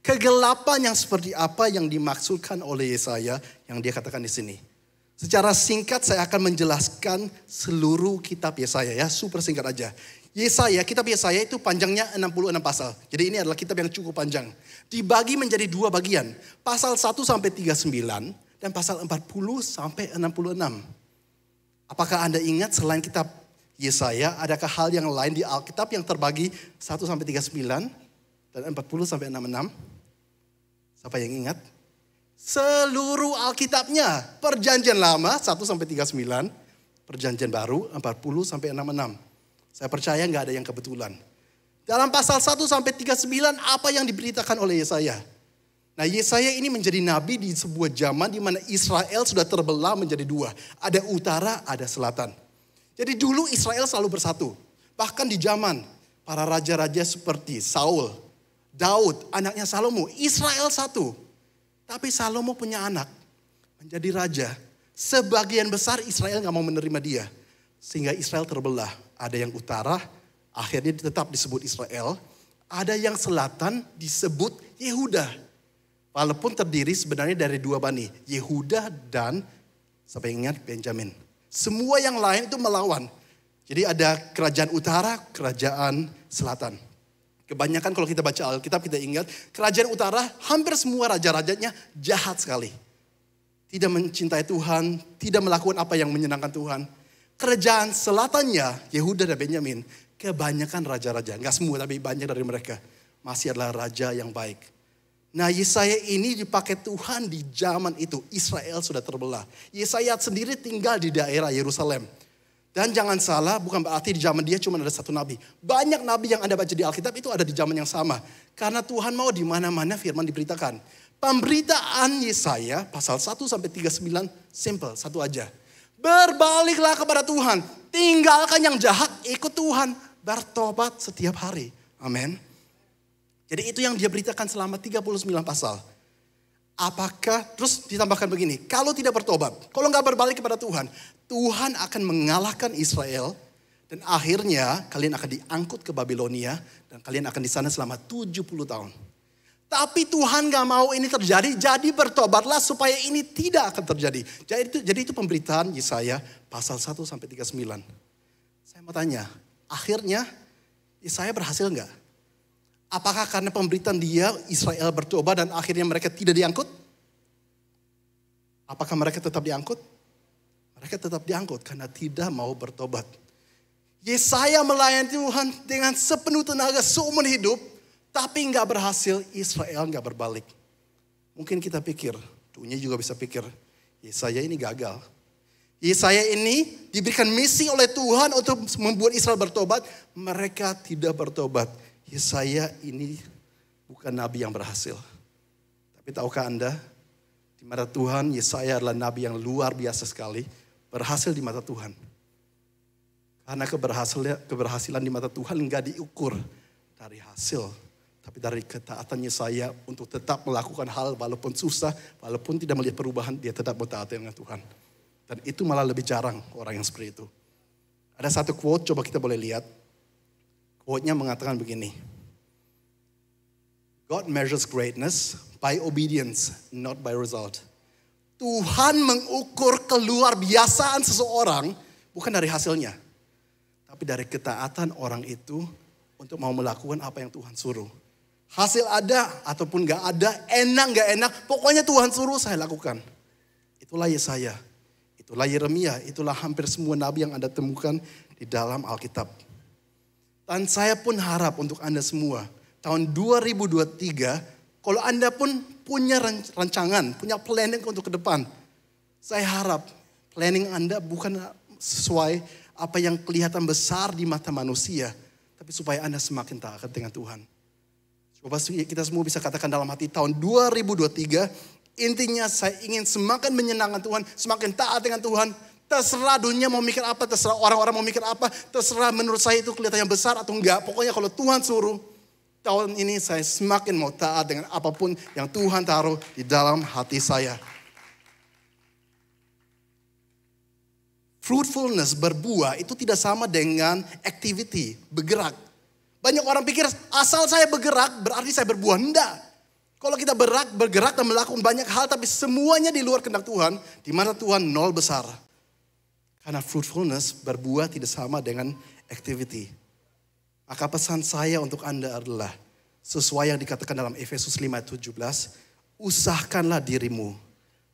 Kegelapan yang seperti apa yang dimaksudkan oleh Yesaya yang dia katakan di sini. Secara singkat saya akan menjelaskan seluruh kitab Yesaya ya, super singkat aja. Kitab Yesaya itu panjangnya 66 pasal. Jadi ini adalah kitab yang cukup panjang. Dibagi menjadi 2 bagian. Pasal 1 sampai 39 dan pasal 40 sampai 66. Apakah Anda ingat selain kitab Yesaya, adakah hal yang lain di Alkitab yang terbagi 1 sampai 39 dan 40 sampai 66? Siapa yang ingat? Seluruh Alkitabnya, Perjanjian Lama 1 sampai 39, Perjanjian Baru 40 sampai 66. Saya percaya nggak ada yang kebetulan. Dalam pasal 1 sampai 39 apa yang diberitakan oleh Yesaya? Nah Yesaya ini menjadi nabi di sebuah zaman di mana Israel sudah terbelah menjadi 2. Ada utara, ada selatan. Jadi dulu Israel selalu bersatu. Bahkan di zaman para raja-raja seperti Saul, Daud, anaknya Salomo, Israel satu. Tapi Salomo punya anak, menjadi raja. Sebagian besar Israel gak mau menerima dia. Sehingga Israel terbelah. Ada yang utara, akhirnya tetap disebut Israel. Ada yang selatan disebut Yehuda. Walaupun terdiri sebenarnya dari 2 bani. Yehuda dan, siapa yang ingat, Benjamin. Semua yang lain itu melawan. Jadi ada kerajaan utara, kerajaan selatan. Kebanyakan kalau kita baca Alkitab kita ingat, kerajaan utara hampir semua raja-rajanya jahat sekali. Tidak mencintai Tuhan, tidak melakukan apa yang menyenangkan Tuhan. Kerajaan selatannya, Yehuda dan Benyamin, kebanyakan raja-raja. Enggak semua tapi banyak dari mereka. Masih adalah raja yang baik. Nah Yesaya ini dipakai Tuhan di zaman itu. Israel sudah terbelah. Yesaya sendiri tinggal di daerah Yerusalem. Dan jangan salah, bukan berarti di zaman dia cuma ada 1 nabi. Banyak nabi yang Anda baca di Alkitab itu ada di zaman yang sama. Karena Tuhan mau di mana-mana firman diberitakan. Pemberitaan Yesaya pasal 1 sampai 39 simple, satu aja. Berbaliklah kepada Tuhan. Tinggalkan yang jahat, ikut Tuhan. Bertobat setiap hari. Amin. Jadi itu yang dia beritakan selama 39 pasal. Apakah, terus ditambahkan begini, kalau tidak bertobat, kalau nggak berbalik kepada Tuhan, Tuhan akan mengalahkan Israel dan akhirnya kalian akan diangkut ke Babilonia dan kalian akan di sana selama 70 tahun. Tapi Tuhan nggak mau ini terjadi, jadi bertobatlah supaya ini tidak akan terjadi. Jadi itu pemberitaan Yesaya pasal 1 sampai 39. Saya mau tanya, akhirnya Yesaya berhasil nggak? Apakah karena pemberitaan dia Israel bertobat dan akhirnya mereka tidak diangkut? Apakah mereka tetap diangkut? Mereka tetap diangkut karena tidak mau bertobat. Yesaya melayani Tuhan dengan sepenuh tenaga seumur hidup, tapi nggak berhasil. Israel nggak berbalik. Mungkin kita pikir, dunia juga bisa pikir, Yesaya ini gagal. Yesaya ini diberikan misi oleh Tuhan untuk membuat Israel bertobat. Mereka tidak bertobat. Yesaya ini bukan nabi yang berhasil. Tapi tahukah Anda, di mata Tuhan Yesaya adalah nabi yang luar biasa sekali. Berhasil di mata Tuhan. Karena keberhasilan di mata Tuhan enggak diukur dari hasil. Tapi dari ketaatan Yesaya untuk tetap melakukan hal walaupun susah. Walaupun tidak melihat perubahan, dia tetap bertaat dengan Tuhan. Dan itu malah lebih jarang orang yang seperti itu. Ada satu quote, coba kita boleh lihat. Quote-nya mengatakan begini. God measures greatness by obedience, not by result. Tuhan mengukur keluar biasaan seseorang bukan dari hasilnya. Tapi dari ketaatan orang itu untuk mau melakukan apa yang Tuhan suruh. Hasil ada ataupun gak ada, enak gak enak, pokoknya Tuhan suruh saya lakukan. Itulah Yesaya, itulah Yeremia, itulah hampir semua nabi yang Anda temukan di dalam Alkitab. Dan saya pun harap untuk Anda semua, tahun 2023, kalau Anda pun punya rancangan, punya planning untuk ke depan. Saya harap planning Anda bukan sesuai apa yang kelihatan besar di mata manusia. Tapi supaya Anda semakin taat dengan Tuhan. Coba kita semua bisa katakan dalam hati tahun 2023. Intinya saya ingin semakin menyenangkan Tuhan, semakin taat dengan Tuhan. Terserah dunia mau mikir apa, terserah orang-orang mau mikir apa. Terserah menurut saya itu kelihatannya besar atau enggak. Pokoknya kalau Tuhan suruh. Tahun ini saya semakin mau taat dengan apapun yang Tuhan taruh di dalam hati saya. Fruitfulness, berbuah itu tidak sama dengan activity, bergerak. Banyak orang pikir asal saya bergerak berarti saya berbuah. Enggak. Kalau kita bergerak dan melakukan banyak hal tapi semuanya di luar kehendak Tuhan, di mana Tuhan nol besar. Karena fruitfulness, berbuah tidak sama dengan activity. Maka pesan saya untuk Anda adalah sesuai yang dikatakan dalam Efesus 5:17, usahakanlah dirimu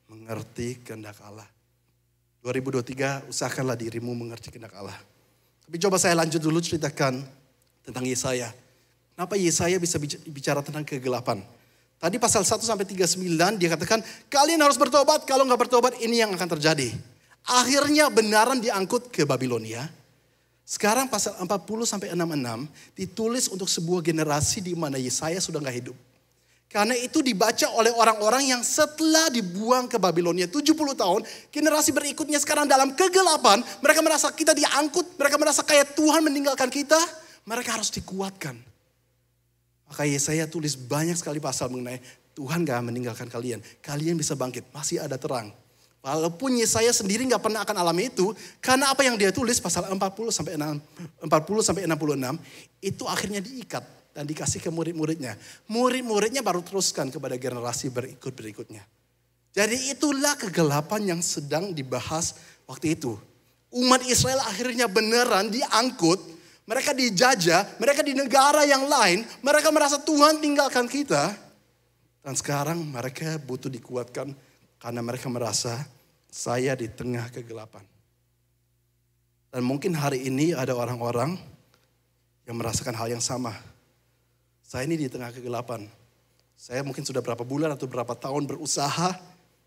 mengerti kehendak Allah. 2023, usahakanlah dirimu mengerti kehendak Allah. Tapi coba saya lanjut dulu ceritakan tentang Yesaya. Kenapa Yesaya bisa bicara tentang kegelapan? Tadi pasal 1-39 dia katakan, kalian harus bertobat, kalau nggak bertobat ini yang akan terjadi. Akhirnya benaran diangkut ke Babilonia. Sekarang pasal 40-66 ditulis untuk sebuah generasi di mana Yesaya sudah gak hidup. Karena itu dibaca oleh orang-orang yang setelah dibuang ke Babilonia 70 tahun. Generasi berikutnya sekarang dalam kegelapan. Mereka merasa kita diangkut. Mereka merasa kayak Tuhan meninggalkan kita. Mereka harus dikuatkan. Maka Yesaya tulis banyak sekali pasal mengenai Tuhan gak meninggalkan kalian. Kalian bisa bangkit, masih ada terang. Walaupun Yesaya sendiri gak pernah akan alami itu. Karena apa yang dia tulis pasal 40-66 itu akhirnya diikat dan dikasih ke murid-muridnya. Murid-muridnya baru teruskan kepada generasi berikutnya. Jadi itulah kegelapan yang sedang dibahas waktu itu. Umat Israel akhirnya beneran diangkut. Mereka dijajah, mereka di negara yang lain. Mereka merasa Tuhan tinggalkan kita. Dan sekarang mereka butuh dikuatkan. Karena mereka merasa saya di tengah kegelapan. Dan mungkin hari ini ada orang-orang yang merasakan hal yang sama. Saya ini di tengah kegelapan. Saya mungkin sudah berapa bulan atau berapa tahun berusaha.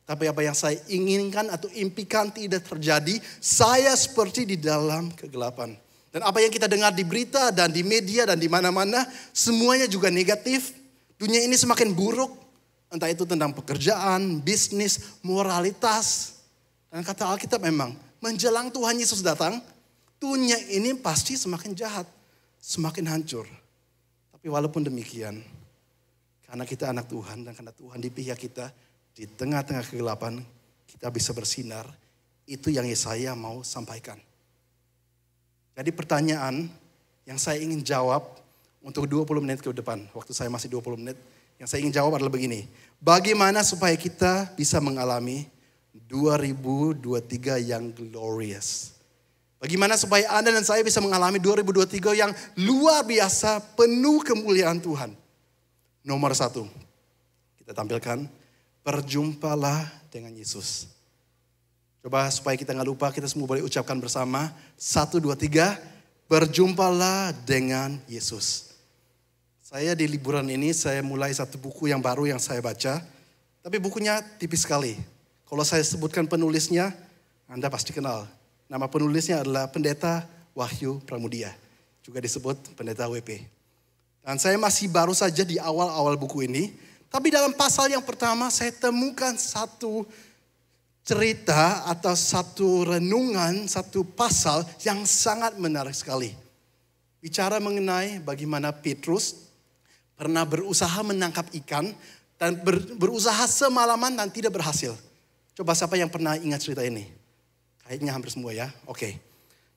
Tapi apa yang saya inginkan atau impikan tidak terjadi. Saya seperti di dalam kegelapan. Dan apa yang kita dengar di berita dan di media dan di mana-mana. Semuanya juga negatif. Dunia ini semakin buruk. Entah itu tentang pekerjaan, bisnis, moralitas. Dan kata Alkitab memang, menjelang Tuhan Yesus datang, dunia ini pasti semakin jahat, semakin hancur. Tapi walaupun demikian, karena kita anak Tuhan dan karena Tuhan di pihak kita, di tengah-tengah kegelapan, kita bisa bersinar. Itu yang Yesaya mau sampaikan. Jadi pertanyaan yang saya ingin jawab untuk 20 menit ke depan, waktu saya masih 20 menit, yang saya ingin jawab adalah begini. Bagaimana supaya kita bisa mengalami 2023 yang glorious? Bagaimana supaya Anda dan saya bisa mengalami 2023 yang luar biasa, penuh kemuliaan Tuhan? Nomor 1, kita tampilkan, berjumpalah dengan Yesus. Coba supaya kita nggak lupa, kita semua boleh ucapkan bersama. 1, 2, 3. Berjumpalah dengan Yesus. Saya di liburan ini, saya mulai satu buku yang baru yang saya baca. Tapi bukunya tipis sekali. Kalau saya sebutkan penulisnya, Anda pasti kenal. Nama penulisnya adalah Pendeta Wahyu Pramudia. Juga disebut Pendeta WP. Dan saya masih baru saja di awal-awal buku ini. Tapi dalam pasal yang pertama saya temukan satu cerita atau satu renungan, satu pasal yang sangat menarik sekali. Bicara mengenai bagaimana Petrus pernah berusaha menangkap ikan dan berusaha semalaman dan tidak berhasil. Coba siapa yang pernah ingat cerita ini? Kayaknya hampir semua ya. Oke.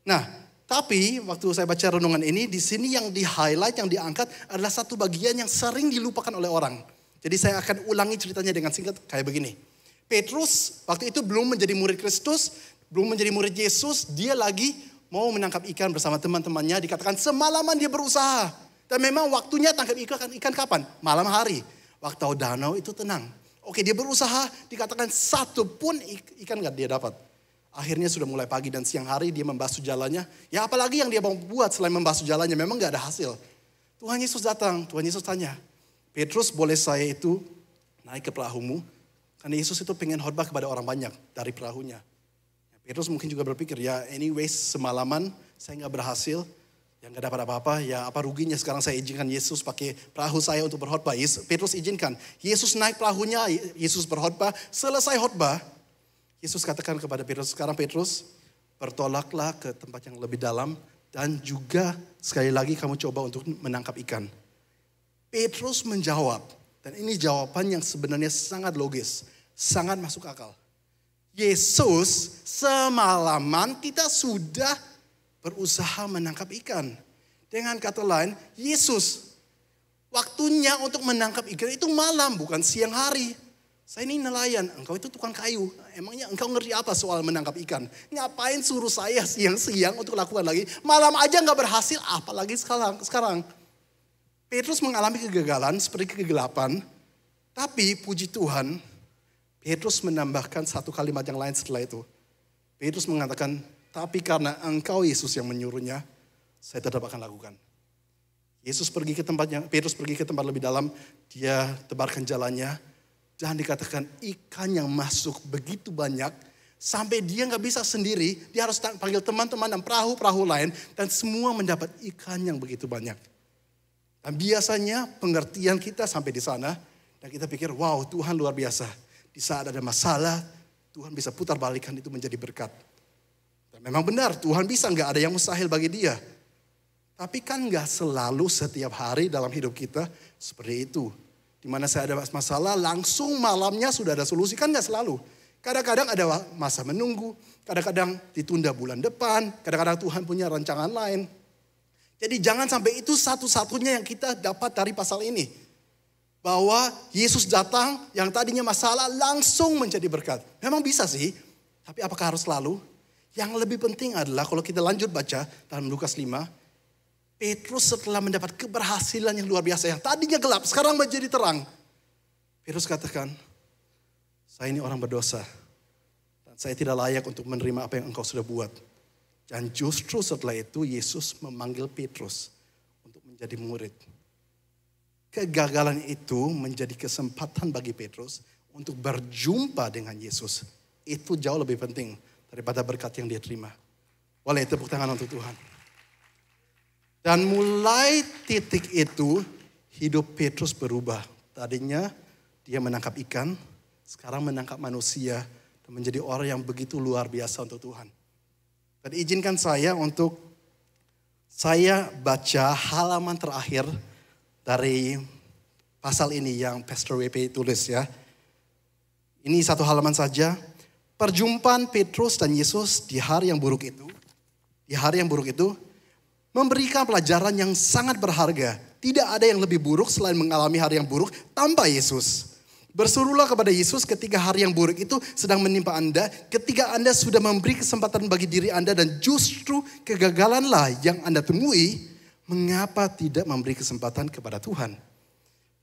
Nah, tapi waktu saya baca renungan ini, di sini yang di-highlight, yang diangkat adalah satu bagian yang sering dilupakan oleh orang. Jadi saya akan ulangi ceritanya dengan singkat kayak begini. Petrus waktu itu belum menjadi murid Kristus, belum menjadi murid Yesus, dia lagi mau menangkap ikan bersama teman-temannya. Dikatakan semalaman dia berusaha. Dan memang waktunya tangkap ikan kapan? Malam hari. Waktu danau itu tenang. Oke, dia berusaha, dikatakan satu pun ikan gak dia dapat. Akhirnya sudah mulai pagi dan siang hari dia membasuh jalannya. Ya apalagi yang dia mau buat selain membasuh jalannya, memang gak ada hasil. Tuhan Yesus datang, Tuhan Yesus tanya, Petrus boleh saya itu naik ke perahumu? Karena Yesus itu pengen khotbah kepada orang banyak dari perahunya. Petrus mungkin juga berpikir, ya anyways semalaman saya gak berhasil. Yang gak dapat apa-apa, ya apa ruginya sekarang saya izinkan Yesus pakai perahu saya untuk berkhotbah. Petrus izinkan. Yesus naik perahunya, Yesus berkhotbah. Selesai khotbah, Yesus katakan kepada Petrus, sekarang Petrus, bertolaklah ke tempat yang lebih dalam. Dan juga sekali lagi kamu coba untuk menangkap ikan. Petrus menjawab, dan ini jawaban yang sebenarnya sangat logis, sangat masuk akal. Yesus, semalaman kita sudah berusaha menangkap ikan. Dengan kata lain, Yesus, waktunya untuk menangkap ikan itu malam, bukan siang hari. Saya ini nelayan, engkau itu tukang kayu. Emangnya engkau ngerti apa soal menangkap ikan? Ngapain suruh saya siang-siang untuk lakukan lagi? Malam aja gak berhasil, apalagi sekarang. Petrus mengalami kegagalan seperti kegelapan. Tapi puji Tuhan, Petrus menambahkan satu kalimat yang lain setelah itu. Petrus mengatakan, tapi karena engkau Yesus yang menyuruhnya, saya tetap akan lakukan. Petrus pergi ke tempat lebih dalam, dia tebarkan jalannya. Dan dikatakan ikan yang masuk begitu banyak, sampai dia gak bisa sendiri, dia harus panggil teman-teman dan perahu-perahu lain. Dan semua mendapat ikan yang begitu banyak. Dan biasanya pengertian kita sampai di sana, dan kita pikir, wow Tuhan luar biasa. Di saat ada masalah, Tuhan bisa putar balikan itu menjadi berkat. Memang benar, Tuhan bisa, gak ada yang mustahil bagi dia. Tapi kan gak selalu setiap hari dalam hidup kita seperti itu. Dimana saya ada masalah, langsung malamnya sudah ada solusi, kan gak selalu. Kadang-kadang ada masa menunggu, kadang-kadang ditunda bulan depan, kadang-kadang Tuhan punya rancangan lain. Jadi jangan sampai itu satu-satunya yang kita dapat dari pasal ini. Bahwa Yesus datang, yang tadinya masalah langsung menjadi berkat. Memang bisa sih, tapi apakah harus selalu? Yang lebih penting adalah kalau kita lanjut baca dalam Lukas 5. Petrus setelah mendapat keberhasilan yang luar biasa. Yang tadinya gelap sekarang menjadi terang. Petrus katakan, saya ini orang berdosa. Dan saya tidak layak untuk menerima apa yang engkau sudah buat. Dan justru setelah itu Yesus memanggil Petrus untuk menjadi murid. Kegagalan itu menjadi kesempatan bagi Petrus untuk berjumpa dengan Yesus. Itu jauh lebih penting daripada berkat yang dia terima. Boleh tepuk tangan untuk Tuhan. Dan mulai titik itu hidup Petrus berubah. Tadinya dia menangkap ikan, sekarang menangkap manusia dan menjadi orang yang begitu luar biasa untuk Tuhan. Dan izinkan saya untuk saya baca halaman terakhir dari pasal ini yang Pastor WP tulis ya. Ini satu halaman saja. Perjumpaan Petrus dan Yesus di hari yang buruk itu, memberikan pelajaran yang sangat berharga. Tidak ada yang lebih buruk selain mengalami hari yang buruk tanpa Yesus. Berserulah kepada Yesus ketika hari yang buruk itu sedang menimpa Anda, ketika Anda sudah memberi kesempatan bagi diri Anda dan justru kegagalanlah yang Anda temui, mengapa tidak memberi kesempatan kepada Tuhan?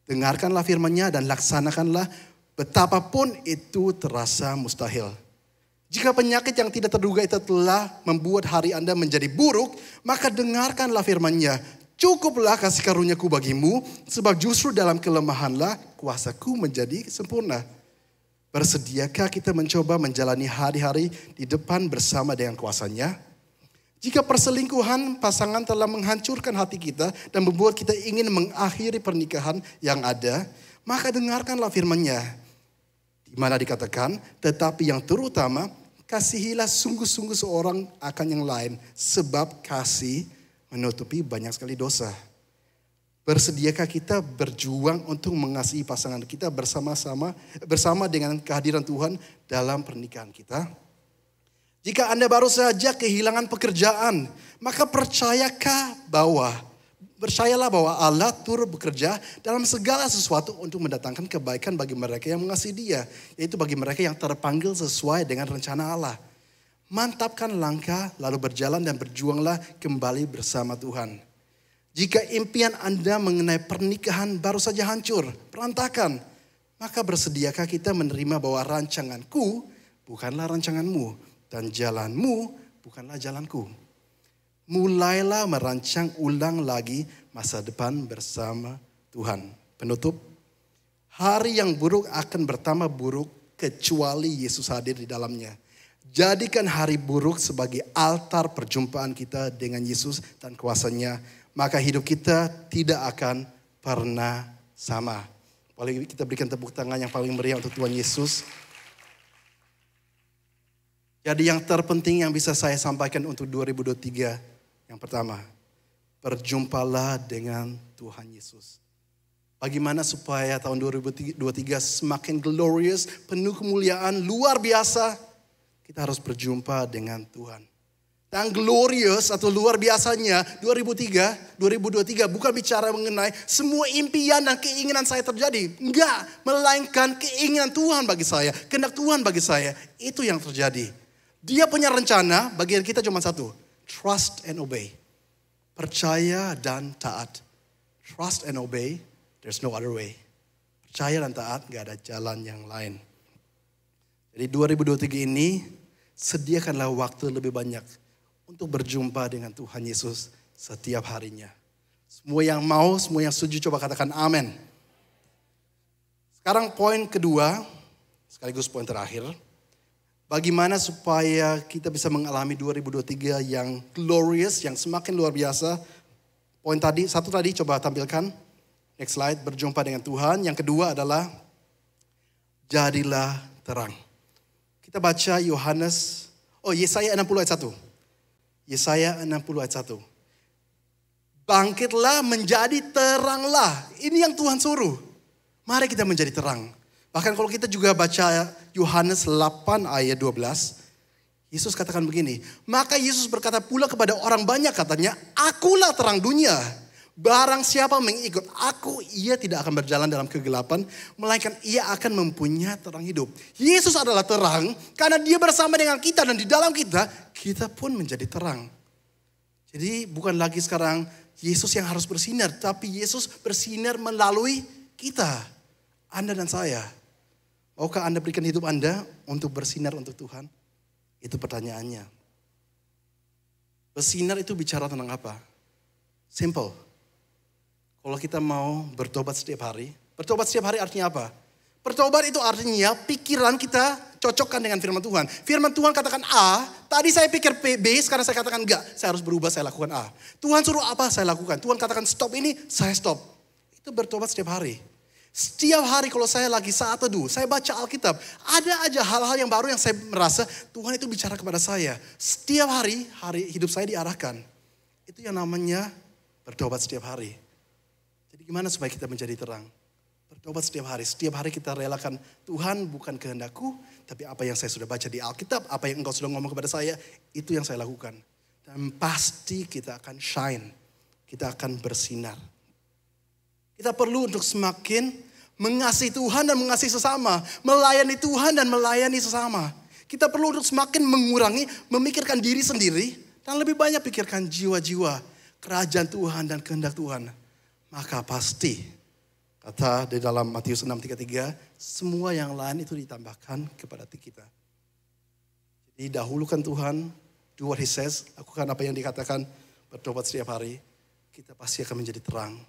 Dengarkanlah firman-Nya dan laksanakanlah betapapun itu terasa mustahil. Jika penyakit yang tidak terduga itu telah membuat hari Anda menjadi buruk, maka dengarkanlah firman-Nya. Cukuplah kasih karunia-Ku bagimu, sebab justru dalam kelemahanlah kuasa-Ku menjadi sempurna. Bersediakah kita mencoba menjalani hari-hari di depan bersama dengan kuasa-Nya? Jika perselingkuhan pasangan telah menghancurkan hati kita dan membuat kita ingin mengakhiri pernikahan yang ada, maka dengarkanlah firman-Nya. Di mana dikatakan, tetapi yang terutama, kasihilah sungguh-sungguh seorang akan yang lain, sebab kasih menutupi banyak sekali dosa. Bersediakah kita berjuang untuk mengasihi pasangan kita bersama dengan kehadiran Tuhan dalam pernikahan kita? Jika Anda baru saja kehilangan pekerjaan, maka percayalah bahwa Allah turut bekerja dalam segala sesuatu untuk mendatangkan kebaikan bagi mereka yang mengasihi Dia, yaitu bagi mereka yang terpanggil sesuai dengan rencana Allah. Mantapkan langkah, lalu berjalan dan berjuanglah kembali bersama Tuhan. Jika impian Anda mengenai pernikahan baru saja hancur, berantakan, maka bersediakah kita menerima bahwa rancanganku bukanlah rancanganmu, dan jalanmu bukanlah jalanku. Mulailah merancang ulang lagi masa depan bersama Tuhan. Penutup, hari yang buruk akan bertambah buruk kecuali Yesus hadir di dalamnya. Jadikan hari buruk sebagai altar perjumpaan kita dengan Yesus dan kuasa-Nya. Maka hidup kita tidak akan pernah sama. Boleh kita berikan tepuk tangan yang paling meriah untuk Tuhan Yesus. Jadi yang terpenting yang bisa saya sampaikan untuk 2023. Yang pertama, berjumpalah dengan Tuhan Yesus. Bagaimana supaya tahun 2023 semakin glorious, penuh kemuliaan, luar biasa. Kita harus berjumpa dengan Tuhan. Dan glorious atau luar biasanya 2023 bukan bicara mengenai semua impian dan keinginan saya terjadi. Enggak, melainkan keinginan Tuhan bagi saya, kehendak Tuhan bagi saya. Itu yang terjadi. Dia punya rencana, bagian kita cuma satu. Trust and obey. Percaya dan taat. Trust and obey, there's no other way. Percaya dan taat, gak ada jalan yang lain. Jadi 2023 ini, sediakanlah waktu lebih banyak untuk berjumpa dengan Tuhan Yesus setiap harinya. Semua yang mau, semua yang setuju, coba katakan amin. Sekarang poin kedua, sekaligus poin terakhir. Bagaimana supaya kita bisa mengalami 2023 yang glorious, yang semakin luar biasa. Poin tadi, satu tadi coba tampilkan. Next slide, berjumpa dengan Tuhan. Yang kedua adalah, jadilah terang. Kita baca Yesaya 60 ayat 1. Yesaya 60 ayat 1. Bangkitlah menjadi teranglah. Ini yang Tuhan suruh. Mari kita menjadi terang. Bahkan kalau kita juga baca Yohanes 8 ayat 12. Yesus katakan begini. Maka Yesus berkata pula kepada orang banyak katanya. Akulah terang dunia. Barang siapa mengikut aku, ia tidak akan berjalan dalam kegelapan, melainkan ia akan mempunyai terang hidup. Yesus adalah terang, karena dia bersama dengan kita dan di dalam kita, kita pun menjadi terang. Jadi bukan lagi sekarang Yesus yang harus bersinar, tapi Yesus bersinar melalui kita, Anda dan saya. Maukah Anda berikan hidup Anda untuk bersinar untuk Tuhan? Itu pertanyaannya. Bersinar itu bicara tentang apa? Simple. Kalau kita mau bertobat setiap hari artinya apa? Bertobat itu artinya pikiran kita cocokkan dengan firman Tuhan. Firman Tuhan katakan A, tadi saya pikir B, sekarang saya katakan enggak. Saya harus berubah, saya lakukan A. Tuhan suruh apa, saya lakukan. Tuhan katakan stop ini, saya stop. Itu bertobat setiap hari. Setiap hari kalau saya lagi saat teduh, saya baca Alkitab. Ada aja hal-hal yang baru yang saya merasa Tuhan itu bicara kepada saya. Setiap hari hidup saya diarahkan. Itu yang namanya bertobat setiap hari. Jadi gimana supaya kita menjadi terang? Bertobat setiap hari kita relakan Tuhan bukan kehendakku, tapi apa yang saya sudah baca di Alkitab, apa yang engkau sudah ngomong kepada saya, itu yang saya lakukan. Dan pasti kita akan shine, kita akan bersinar. Kita perlu untuk semakin mengasihi Tuhan dan mengasihi sesama, melayani Tuhan dan melayani sesama. Kita perlu untuk semakin mengurangi, memikirkan diri sendiri, dan lebih banyak pikirkan jiwa-jiwa, kerajaan Tuhan dan kehendak Tuhan. Maka pasti, kata di dalam Matius 6:33, semua yang lain itu ditambahkan kepada kita. Didahulukan Tuhan, do what He says, lakukan apa yang dikatakan, bertobat setiap hari, kita pasti akan menjadi terang.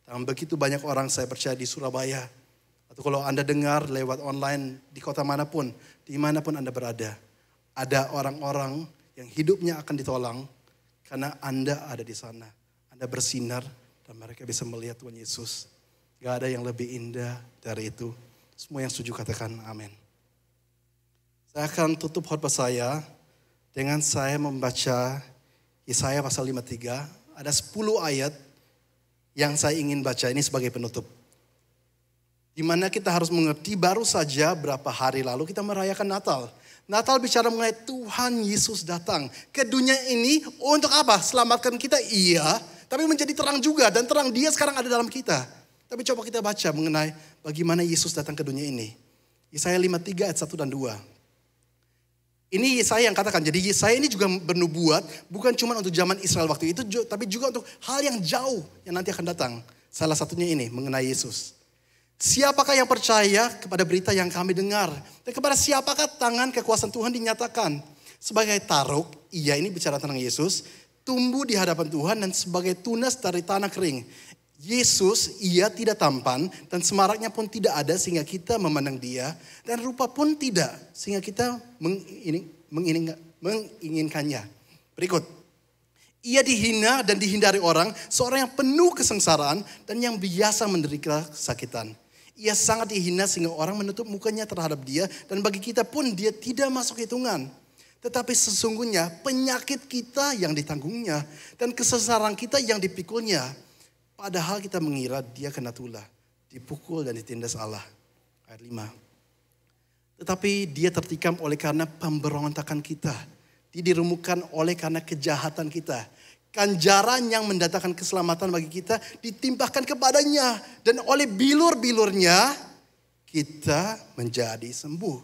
Dan begitu banyak orang saya percaya di Surabaya, atau kalau Anda dengar lewat online di kota manapun, dimanapun Anda berada, ada orang-orang yang hidupnya akan ditolong karena Anda ada di sana. Anda bersinar dan mereka bisa melihat Tuhan Yesus. Gak ada yang lebih indah dari itu. Semua yang setuju katakan amin. Saya akan tutup khotbah saya dengan saya membaca Yesaya pasal 53. Ada 10 ayat yang saya ingin baca ini sebagai penutup. Di mana kita harus mengerti baru saja berapa hari lalu kita merayakan Natal. Natal bicara mengenai Tuhan Yesus datang ke dunia ini untuk apa? Selamatkan kita, iya. Tapi menjadi terang juga dan terang Dia sekarang ada dalam kita. Tapi coba kita baca mengenai bagaimana Yesus datang ke dunia ini. Yesaya 53 ayat 1 dan 2. Ini Yesaya yang katakan, jadi Yesaya ini juga bernubuat bukan cuma untuk zaman Israel waktu itu, tapi juga untuk hal yang jauh yang nanti akan datang. Salah satunya ini mengenai Yesus. Siapakah yang percaya kepada berita yang kami dengar? Dan kepada siapakah tangan kekuasaan Tuhan dinyatakan? Sebagai taruk, ia ini bicara tentang Yesus, tumbuh di hadapan Tuhan dan sebagai tunas dari tanah kering. Yesus, ia tidak tampan dan semaraknya pun tidak ada sehingga kita memandang Dia. Dan rupa pun tidak sehingga kita menginginkannya. Berikut. Ia dihina dan dihindari orang, seorang yang penuh kesengsaraan dan yang biasa menderita kesakitan. Ia sangat dihina sehingga orang menutup mukanya terhadap Dia dan bagi kita pun Dia tidak masuk hitungan. Tetapi sesungguhnya penyakit kita yang ditanggungnya dan kesengsaraan kita yang dipikulnya. Padahal kita mengira Dia kena tulah, dipukul dan ditindas Allah. Ayat 5. Tetapi Dia tertikam oleh karena pemberontakan kita. Dia diremukkan oleh karena kejahatan kita. Ganjaran yang mendatangkan keselamatan bagi kita ditimpahkan kepadanya. Dan oleh bilur-bilurnya kita menjadi sembuh.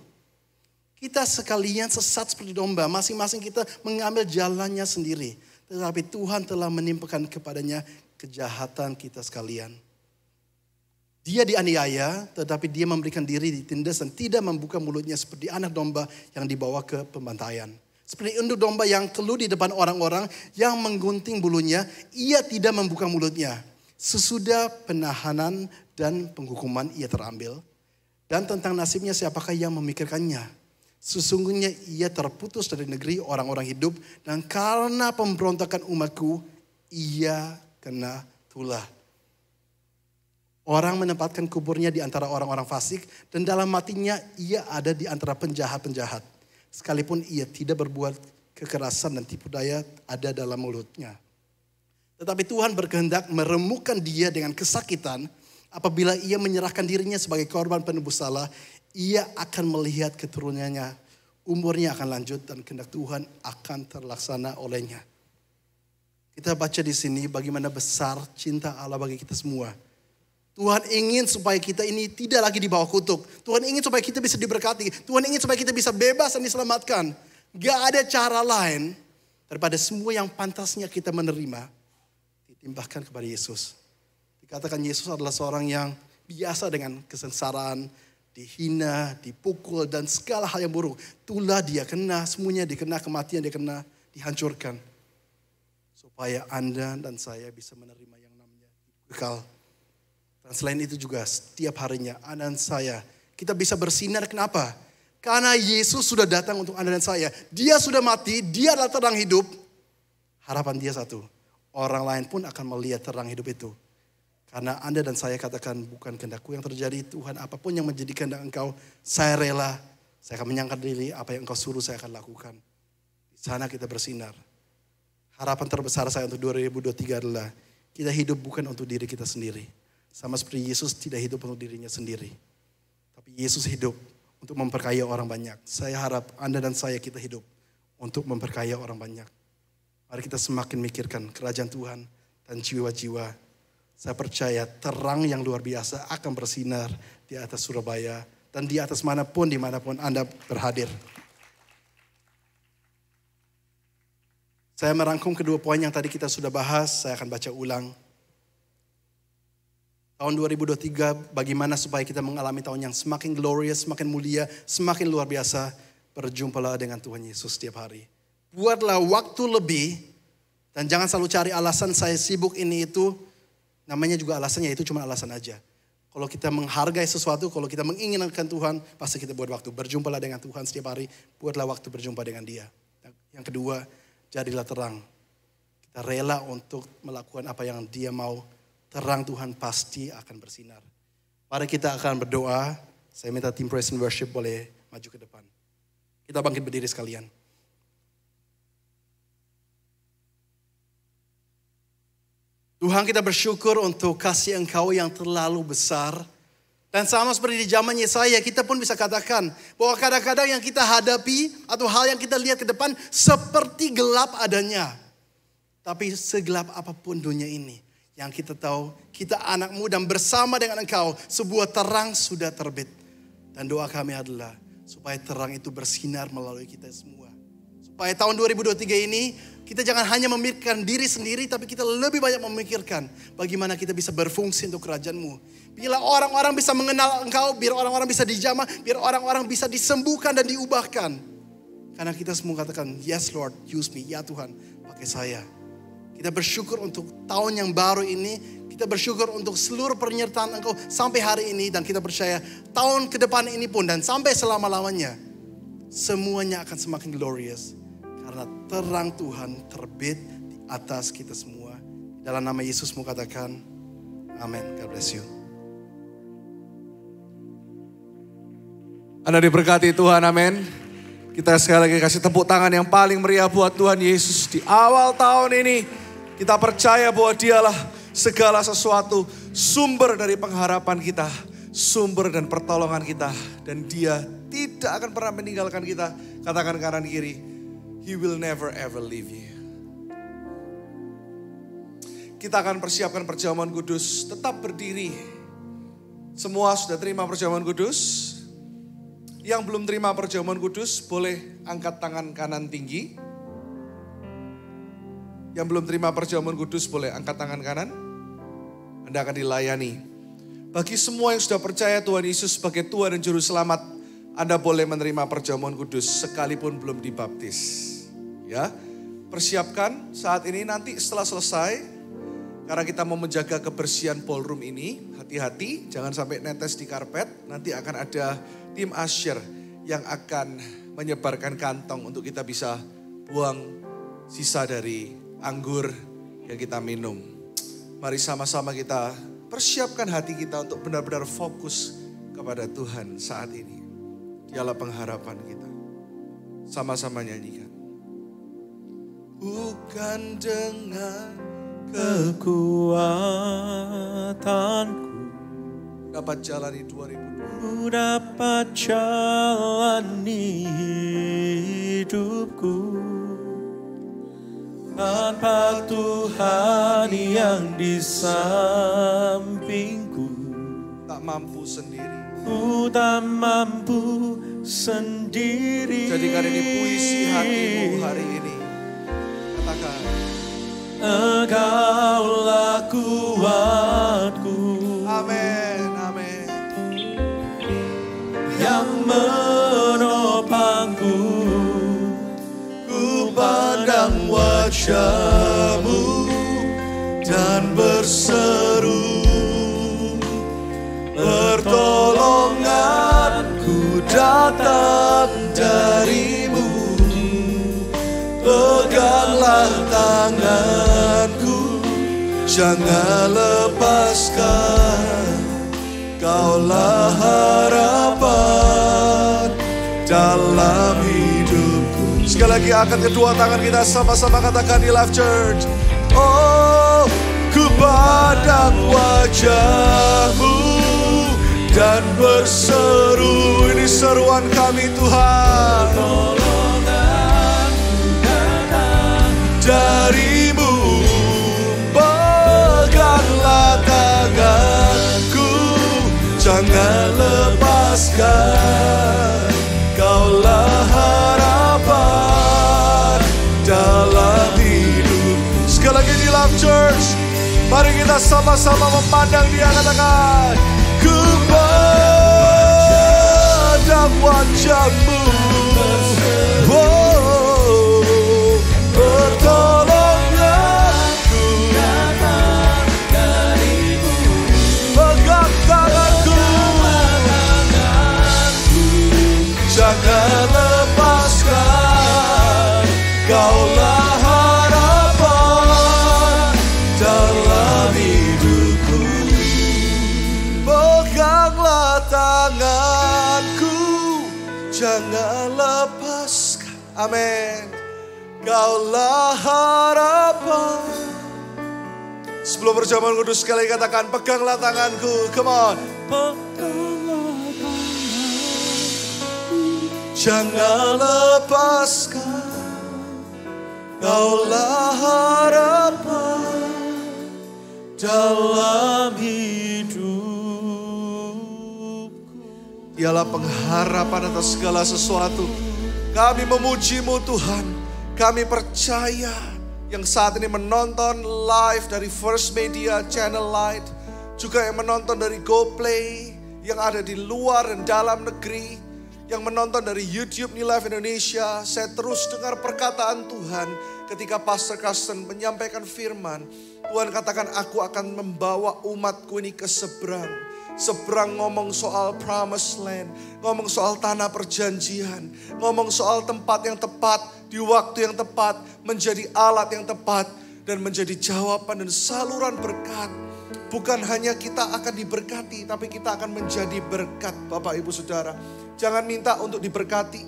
Kita sekalian sesat seperti domba. Masing-masing kita mengambil jalannya sendiri. Tetapi Tuhan telah menimpakan kepadanya kejahatan kita sekalian. Dia dianiaya, tetapi Dia memberikan diri ditindas dan tidak membuka mulutnya seperti anak domba yang dibawa ke pembantaian. Seperti induk domba yang keluh di depan orang-orang yang menggunting bulunya, ia tidak membuka mulutnya. Sesudah penahanan dan penghukuman ia terambil. Dan tentang nasibnya siapakah yang memikirkannya? Sesungguhnya ia terputus dari negeri orang-orang hidup dan karena pemberontakan umatku, ia kena tulah. Orang menempatkan kuburnya di antara orang-orang fasik dan dalam matinya ia ada di antara penjahat-penjahat. Sekalipun ia tidak berbuat kekerasan dan tipu daya ada dalam mulutnya. Tetapi Tuhan berkehendak meremukkan dia dengan kesakitan. Apabila ia menyerahkan dirinya sebagai korban penebus salah, ia akan melihat keturunannya. Umurnya akan lanjut dan kehendak Tuhan akan terlaksana olehnya. Kita baca di sini bagaimana besar cinta Allah bagi kita semua. Tuhan ingin supaya kita ini tidak lagi di bawah kutuk. Tuhan ingin supaya kita bisa diberkati. Tuhan ingin supaya kita bisa bebas dan diselamatkan. Gak ada cara lain daripada semua yang pantasnya kita menerima ditimpahkan kepada Yesus. Dikatakan Yesus adalah seorang yang biasa dengan kesengsaraan, dihina, dipukul dan segala hal yang buruk. Tulah Dia kena, semuanya dikena, kematian Dia kena, dihancurkan. Supaya Anda dan saya bisa menerima yang namanya kekal. Dan selain itu juga setiap harinya Anda dan saya kita bisa bersinar. Kenapa? Karena Yesus sudah datang untuk Anda dan saya. Dia sudah mati, Dia adalah terang hidup. Harapan Dia satu, orang lain pun akan melihat terang hidup itu. Karena Anda dan saya katakan bukan kehendakku yang terjadi, Tuhan apapun yang menjadi kehendak Engkau, saya rela. Saya akan menyangkal diri, apa yang Engkau suruh saya akan lakukan. Di sana kita bersinar. Harapan terbesar saya untuk 2023 adalah kita hidup bukan untuk diri kita sendiri. Sama seperti Yesus tidak hidup untuk dirinya sendiri. Tapi Yesus hidup untuk memperkaya orang banyak. Saya harap Anda dan saya kita hidup untuk memperkaya orang banyak. Mari kita semakin mikirkan kerajaan Tuhan dan jiwa-jiwa. Saya percaya terang yang luar biasa akan bersinar di atas Surabaya. Dan di atas manapun, dimanapun Anda berhadir. Saya merangkum kedua poin yang tadi kita sudah bahas, saya akan baca ulang. Tahun 2023 bagaimana supaya kita mengalami tahun yang semakin glorious, semakin mulia, semakin luar biasa. berjumpalah dengan Tuhan Yesus setiap hari. Buatlah waktu lebih dan jangan selalu cari alasan saya sibuk ini itu. Namanya juga alasannya itu cuma alasan aja. Kalau kita menghargai sesuatu, kalau kita menginginkan Tuhan, pasti kita buat waktu. Berjumpalah dengan Tuhan setiap hari, buatlah waktu berjumpa dengan Dia. Yang kedua, jadilah terang. Kita rela untuk melakukan apa yang Dia mau. Terang Tuhan pasti akan bersinar. Mari kita akan berdoa. Saya minta tim praise and worship boleh maju ke depan. Kita bangkit berdiri sekalian. Tuhan, kita bersyukur untuk kasih Engkau yang terlalu besar. Dan sama seperti di zaman Yesaya, kita pun bisa katakan bahwa kadang-kadang yang kita hadapi atau hal yang kita lihat ke depan seperti gelap adanya. Tapi segelap apapun dunia ini, yang kita tahu kita anak-Mu dan bersama dengan Engkau sebuah terang sudah terbit. Dan doa kami adalah supaya terang itu bersinar melalui kita semua. Supaya tahun 2023 ini kita jangan hanya memikirkan diri sendiri, tapi kita lebih banyak memikirkan bagaimana kita bisa berfungsi untuk kerajaan-Mu. Bila orang-orang bisa mengenal Engkau, biar orang-orang bisa dijamah, biar orang-orang bisa disembuhkan dan diubahkan. Karena kita semua katakan, yes Lord, use me. Ya Tuhan, pakai saya. Kita bersyukur untuk tahun yang baru ini. Kita bersyukur untuk seluruh penyertaan Engkau sampai hari ini. Dan kita percaya tahun ke depan ini pun dan sampai selama-lamanya. Semuanya akan semakin glorious. Karena terang Tuhan terbit di atas kita semua. Dalam nama Yesus mau katakan, amin. God bless you. Anda diberkati Tuhan, amin. Kita sekali lagi kasih tepuk tangan yang paling meriah buat Tuhan Yesus. Di awal tahun ini kita percaya bahwa Dialah segala sesuatu, sumber dari pengharapan kita, sumber dan pertolongan kita. Dan Dia tidak akan pernah meninggalkan kita. Katakan kanan kiri, He will never ever leave you. Kita akan persiapkan perjamuan kudus, tetap berdiri. Semua sudah terima perjamuan kudus? Yang belum terima perjamuan kudus boleh angkat tangan kanan tinggi. Yang belum terima perjamuan kudus boleh angkat tangan kanan. Anda akan dilayani. Bagi semua yang sudah percaya Tuhan Yesus sebagai Tuhan dan Juru Selamat, Anda boleh menerima perjamuan kudus sekalipun belum dibaptis. Ya, persiapkan saat ini, nanti setelah selesai, karena kita mau menjaga kebersihan ballroom ini, hati-hati jangan sampai netes di karpet. Nanti akan ada tim usher yang akan menyebarkan kantong untuk kita bisa buang sisa dari anggur yang kita minum. Mari sama-sama kita persiapkan hati kita untuk benar-benar fokus kepada Tuhan saat ini. Dialah pengharapan kita. Sama-sama nyanyikan. Bukan dengan kekuatanku dapat jalani 2020. Ku dapat jalani hidupku tanpa Tuhan yang di sampingku. Tak mampu sendiri. Ku tak mampu sendiri. Jadikan ini puisi hatimu hari ini. Katakan, Engkaulah kuatku. amin, amin. Yang menopangku, ku pandang wajah-Mu dan berseru, pertolonganku datang dari-Mu. Peganglah tanganku, jangan lepaskan. Kaulah harapan dalam hidupku. Sekali lagi angkat kedua tangan kita sama-sama katakan di Life Church. Oh, ku pandang wajah-Mu dan berseru. Ini seruan kami Tuhan. Dari-Mu, peganglah tanganku, jangan lepaskan. Kaulah harapan dalam hidup. Sekali lagi di Love Church, mari kita sama-sama memandang Dia, katakan, ku pandang wajah-Mu tolonglah aku datang darimu. Pegang tanganku, jangan lepaskan. Kaulah harapan dalam hidupku. Peganglah tanganku, jangan lepaskan. Amin. Kaulah harapan. Sebelum perjamuan kudus sekali katakan, peganglah tanganku. Come on. Peganglah tanganku, jangan lepaskan. Kaulah harapan dalam hidupku. Dialah pengharapan atas segala sesuatu. Kami memuji-Mu Tuhan. Kami percaya yang saat ini menonton live dari First Media Channel Light, juga yang menonton dari GoPlay, yang ada di luar dan dalam negeri, yang menonton dari YouTube New Life Indonesia. Saya terus dengar perkataan Tuhan ketika Pastor Carsten menyampaikan firman. Tuhan katakan, aku akan membawa umatku ini ke seberang. Seberang ngomong soal promised land, ngomong soal tanah perjanjian, ngomong soal tempat yang tepat, di waktu yang tepat, menjadi alat yang tepat, dan menjadi jawaban dan saluran berkat. Bukan hanya kita akan diberkati, tapi kita akan menjadi berkat. Bapak Ibu Saudara, jangan minta untuk diberkati,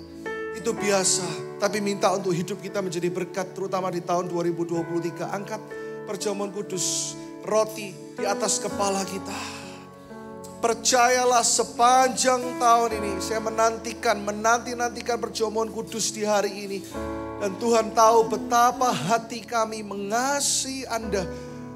itu biasa. Tapi minta untuk hidup kita menjadi berkat, terutama di tahun 2023. Angkat perjamuan kudus, roti di atas kepala kita. Percayalah sepanjang tahun ini saya menanti-nantikan perjamuan kudus di hari ini. Dan Tuhan tahu betapa hati kami mengasihi Anda.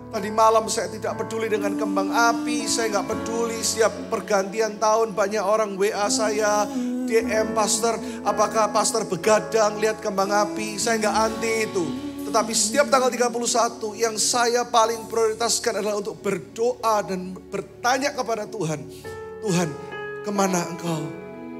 Tadi malam saya tidak peduli dengan kembang api, saya gak peduli setiap pergantian tahun banyak orang WA saya, DM pastor, apakah pastor begadang lihat kembang api, saya gak anti itu. Tetapi setiap tanggal 31 yang saya paling prioritaskan adalah untuk berdoa dan bertanya kepada Tuhan. Tuhan, kemana Engkau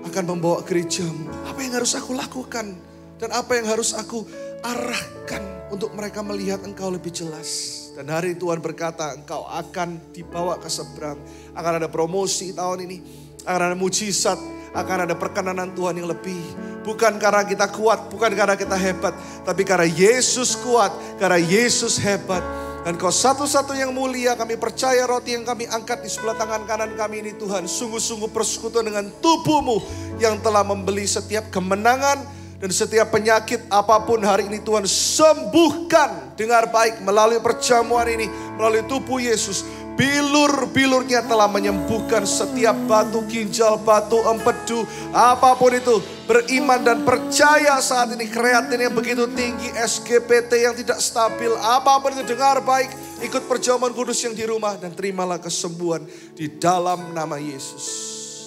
akan membawa gerejamu? Apa yang harus aku lakukan? Dan apa yang harus aku arahkan untuk mereka melihat Engkau lebih jelas? Dan hari Tuhan berkata, Engkau akan dibawa ke seberang. Akan ada promosi tahun ini. Akan ada mujizat. Akan ada perkenanan Tuhan yang lebih. Bukan karena kita kuat, bukan karena kita hebat. Tapi karena Yesus kuat, karena Yesus hebat. Dan Kau satu-satu yang mulia, kami percaya roti yang kami angkat di sebelah tangan kanan kami ini Tuhan. Sungguh-sungguh persekutuan dengan tubuh-Mu yang telah membeli setiap kemenangan. Dan setiap penyakit apapun hari ini Tuhan sembuhkan. Dengar baik, melalui perjamuan ini, melalui tubuh Yesus. Bilur-bilurnya telah menyembuhkan setiap batu ginjal, batu empedu, apapun itu. Beriman dan percaya saat ini kreatin yang begitu tinggi, SGPT yang tidak stabil, apapun itu dengar baik. Ikut perjamuan kudus yang di rumah dan terimalah kesembuhan di dalam nama Yesus.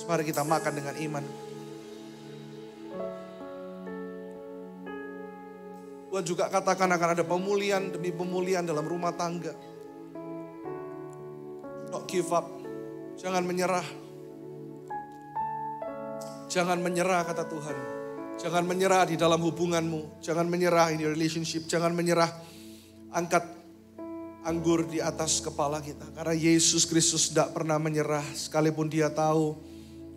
Mari kita makan dengan iman. Tuhan juga katakan akan ada pemulihan demi pemulihan dalam rumah tangga. Don't give up. Jangan menyerah. Jangan menyerah kata Tuhan. Jangan menyerah di dalam hubunganmu. Jangan menyerah in relationship. Jangan menyerah. Angkat anggur di atas kepala kita. Karena Yesus Kristus tidak pernah menyerah. Sekalipun dia tahu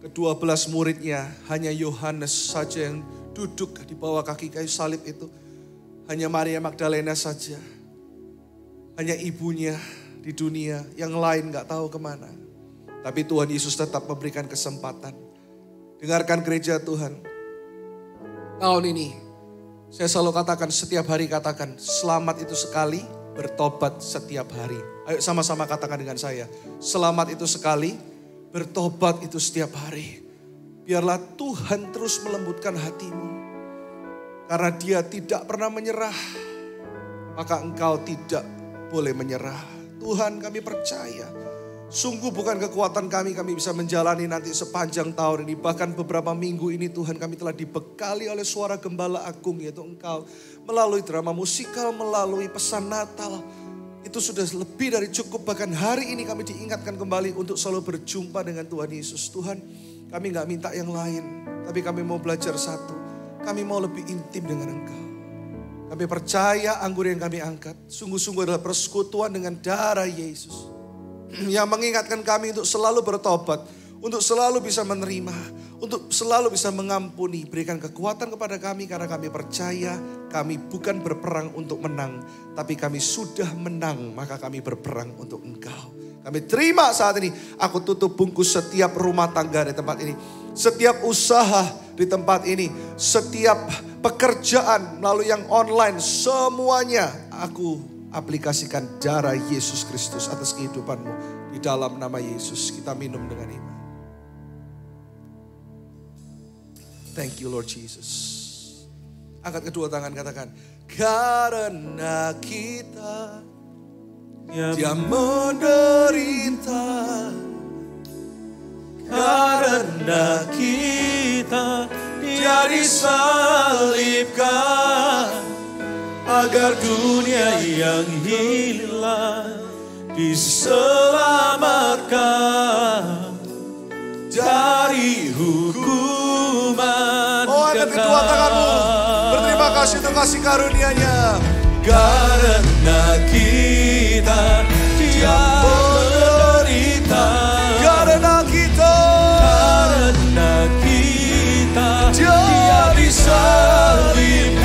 ke-12 muridnya hanya Yohanes saja yang duduk di bawah kaki kayu salib itu. Hanya Maria Magdalena saja. Hanya ibunya di dunia. Yang lain gak tahu kemana. Tapi Tuhan Yesus tetap memberikan kesempatan. Dengarkan gereja Tuhan. Tahun ini. Saya selalu katakan, setiap hari katakan. Selamat itu sekali, bertobat setiap hari. Ayo sama-sama katakan dengan saya. Selamat itu sekali, bertobat itu setiap hari. Biarlah Tuhan terus melembutkan hatimu. Karena dia tidak pernah menyerah, maka engkau tidak boleh menyerah. Tuhan, kami percaya, sungguh bukan kekuatan kami bisa menjalani nanti sepanjang tahun ini. Bahkan beberapa minggu ini Tuhan kami telah dibekali oleh suara gembala agung, yaitu Engkau. Melalui drama musikal, melalui pesan Natal. Itu sudah lebih dari cukup. Bahkan hari ini kami diingatkan kembali untuk selalu berjumpa dengan Tuhan Yesus. Tuhan, kami gak minta yang lain, tapi kami mau belajar satu. Kami mau lebih intim dengan Engkau. Kami percaya anggur yang kami angkat sungguh-sungguh adalah persekutuan dengan darah Yesus. Yang mengingatkan kami untuk selalu bertobat, untuk selalu bisa menerima, untuk selalu bisa mengampuni. Berikan kekuatan kepada kami karena kami percaya kami bukan berperang untuk menang, tapi kami sudah menang, maka kami berperang untuk Engkau. Kami terima saat ini. Aku tutup bungkus setiap rumah tangga di tempat ini. Setiap usaha di tempat ini. Setiap pekerjaan melalui yang online. Semuanya aku aplikasikan darah Yesus Kristus atas kehidupanmu. Di dalam nama Yesus kita minum dengan iman. Thank you Lord Jesus. Angkat kedua tangan, katakan. Karena kita Dia menderita, karena kita Dia disalibkan, agar dunia yang hilang diselamatkan dari hukuman. Oh, angkat kedua tanganmu, berterima kasih untuk kasih karunia-Nya. Karena kita Dia menderita, karena kita Dia disalibkan,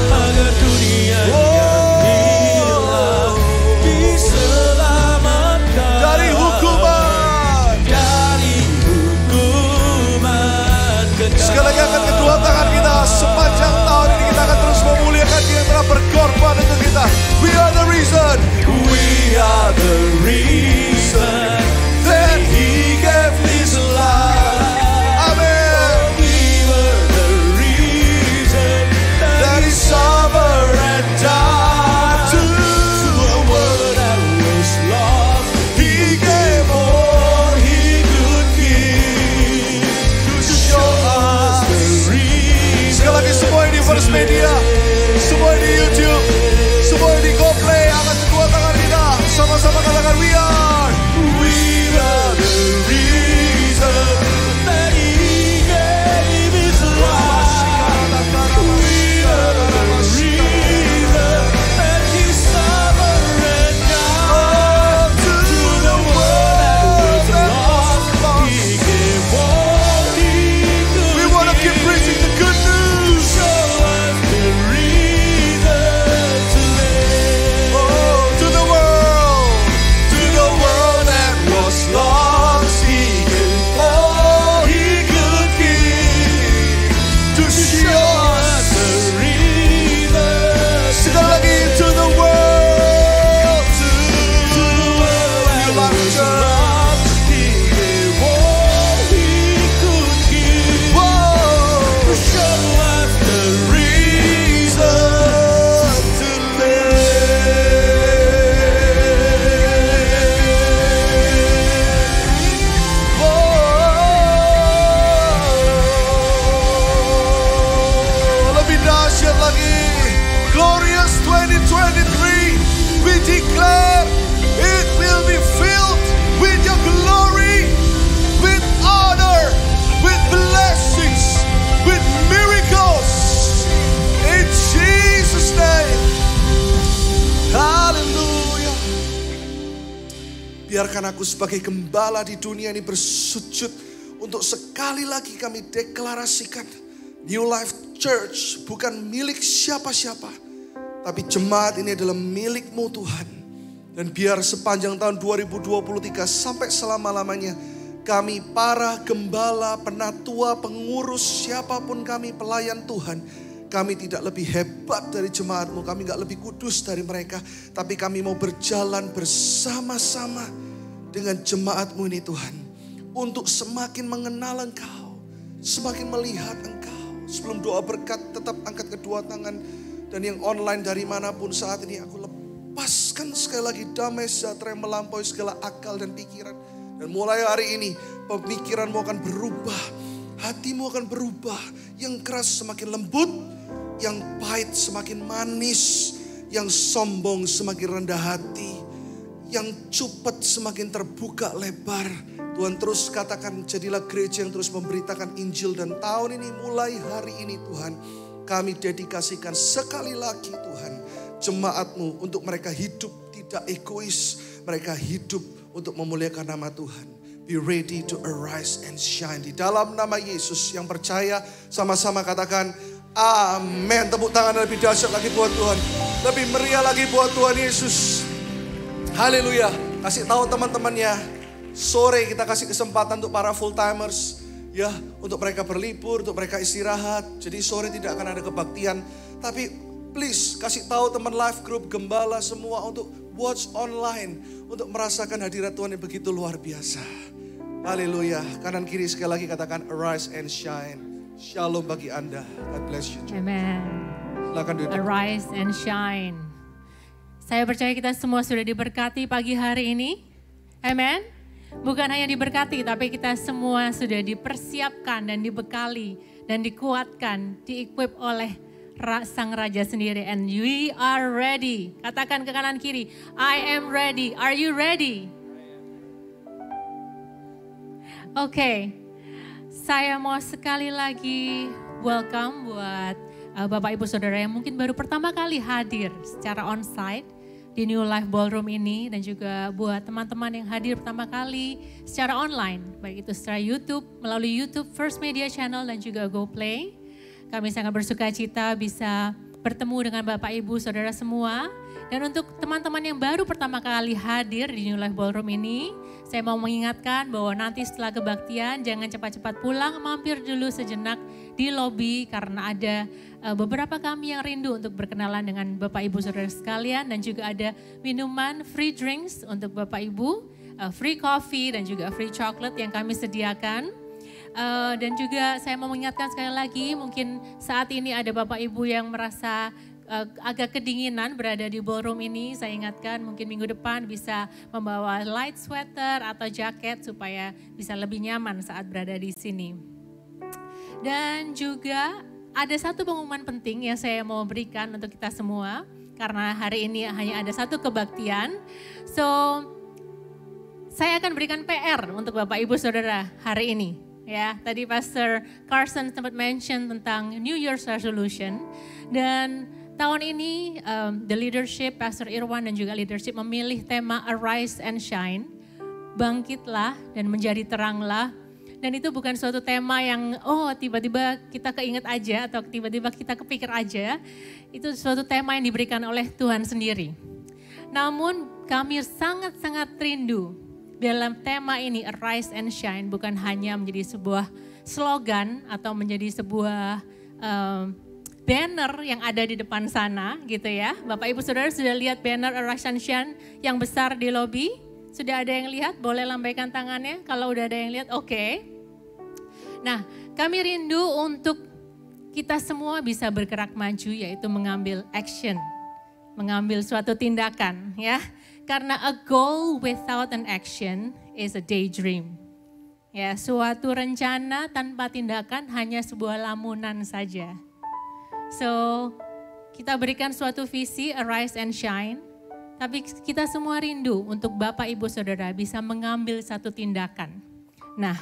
agar dunia yang hilang diselamatkan dari hukuman kekal. Sekali lagi angkat kedua tangan kita. Sepanjang tahun ini kita akan terus memuliakan Dia yang telah berkorban untuk kita. We are the reason. We are the reason that He gave His life. Amen. We were the reason that He suffered and died. To a world that was lost, He gave all He could give to show us the reason. Sekali lagi semua ini First Media, semua di YouTube, semua di GoPlay, angkat kedua tangan kita, sama-sama katakan we are the reason that He gave His life. We are the reason that He suffered and died. To the world that was lost, He gave all He could. We want to keep preaching the good news. Show us the reason to live. Oh, to the world that was lost, He gave all He could give to show us the reason. Sekali lagi, to the world, to the world that was lost, He gave all He could give to show us the reason to live. Lebih dahsyat lagi. Glorious 2023. We declare it will be filled with Your glory, with honor, with blessings, with miracles. In Jesus' name. Hallelujah. Biarkan aku sebagai gembala di dunia ini bersujud untuk sekali lagi kami deklarasikan New Life Church bukan milik siapa-siapa, tapi jemaat ini adalah milik-Mu Tuhan. Dan biar sepanjang tahun 2023 sampai selama-lamanya kami para gembala, penatua, pengurus, siapapun kami pelayan Tuhan, kami tidak lebih hebat dari jemaat-Mu, kami gak lebih kudus dari mereka, tapi kami mau berjalan bersama-sama dengan jemaat-Mu ini Tuhan, untuk semakin mengenal Engkau, semakin melihat Engkau. Sebelum doa berkat, tetap angkat kedua tangan. Dan yang online dari manapun saat ini, aku lepaskan sekali lagi damai sejahtera yang melampaui segala akal dan pikiran. Dan mulai hari ini, pemikiranmu akan berubah, hatimu akan berubah. Yang keras semakin lembut, yang pahit semakin manis, yang sombong semakin rendah hati, yang cepat semakin terbuka lebar. Tuhan terus katakan, jadilah gereja yang terus memberitakan Injil. Dan tahun ini, mulai hari ini Tuhan, kami dedikasikan sekali lagi Tuhan. Jemaat-Mu untuk mereka hidup tidak egois. Mereka hidup untuk memuliakan nama Tuhan. Be ready to arise and shine. Di dalam nama Yesus yang percaya sama-sama katakan amin. Tepuk tangan lebih dahsyat lagi buat Tuhan. Lebih meriah lagi buat Tuhan Yesus. Haleluya. Kasih tahu teman-temannya. Sore kita kasih kesempatan untuk para full timers. Ya, untuk mereka berlibur, untuk mereka istirahat. Jadi sore tidak akan ada kebaktian. Tapi please kasih tahu teman live group, gembala semua untuk watch online. Untuk merasakan hadirat Tuhan yang begitu luar biasa. Haleluya. Kanan kiri sekali lagi katakan arise and shine. Shalom bagi Anda. God bless you. Amen. Silakan duduk. Arise and shine. Saya percaya kita semua sudah diberkati pagi hari ini. Amen. Bukan hanya diberkati, tapi kita semua sudah dipersiapkan dan dibekali dan dikuatkan, di-equip oleh Sang Raja sendiri. And we are ready. Katakan ke kanan kiri, I am ready. Are you ready? Oke, saya mau sekali lagi welcome buat Bapak Ibu Saudara yang mungkin baru pertama kali hadir secara onsite di New Life Ballroom ini, dan juga buat teman-teman yang hadir pertama kali secara online, baik itu secara YouTube, melalui YouTube First Media Channel dan juga GoPlay. Kami sangat bersuka cita bisa bertemu dengan Bapak Ibu Saudara semua. Dan untuk teman-teman yang baru pertama kali hadir di New Life Ballroom ini, saya mau mengingatkan bahwa nanti setelah kebaktian jangan cepat-cepat pulang, mampir dulu sejenak di lobi karena ada beberapa kami yang rindu untuk berkenalan dengan Bapak Ibu Saudara sekalian, dan juga ada minuman free drinks untuk Bapak Ibu, free coffee dan juga free chocolate yang kami sediakan. Dan juga saya mau mengingatkan sekali lagi, mungkin saat ini ada Bapak Ibu yang merasa agak kedinginan berada di ballroom ini, saya ingatkan mungkin minggu depan bisa membawa light sweater atau jaket supaya bisa lebih nyaman saat berada di sini. Dan juga ada satu pengumuman penting yang saya mau berikan untuk kita semua, karena hari ini hanya ada satu kebaktian. So, saya akan berikan PR untuk Bapak Ibu Saudara hari ini. Ya, tadi Pastor Carson sempat mention tentang New Year's Resolution, dan tahun ini the leadership, Pastor Irwan dan juga leadership memilih tema Arise and Shine, bangkitlah dan menjadi teranglah. Dan itu bukan suatu tema yang tiba-tiba kita keinget aja atau tiba-tiba kita kepikir aja. Itu suatu tema yang diberikan oleh Tuhan sendiri. Namun kami sangat-sangat rindu dalam tema ini Arise and Shine bukan hanya menjadi sebuah slogan atau menjadi sebuah banner yang ada di depan sana gitu ya. Bapak Ibu Saudara sudah lihat banner Arise and Shine yang besar di lobi? Sudah ada yang lihat? Boleh lambaikan tangannya kalau udah ada yang lihat, oke. Nah, kami rindu untuk kita semua bisa bergerak maju, yaitu mengambil action, mengambil suatu tindakan ya. Karena a goal without an action is a daydream. Ya, suatu rencana tanpa tindakan hanya sebuah lamunan saja. So, kita berikan suatu visi, Arise and Shine. Tapi kita semua rindu untuk Bapak Ibu Saudara bisa mengambil satu tindakan. Nah,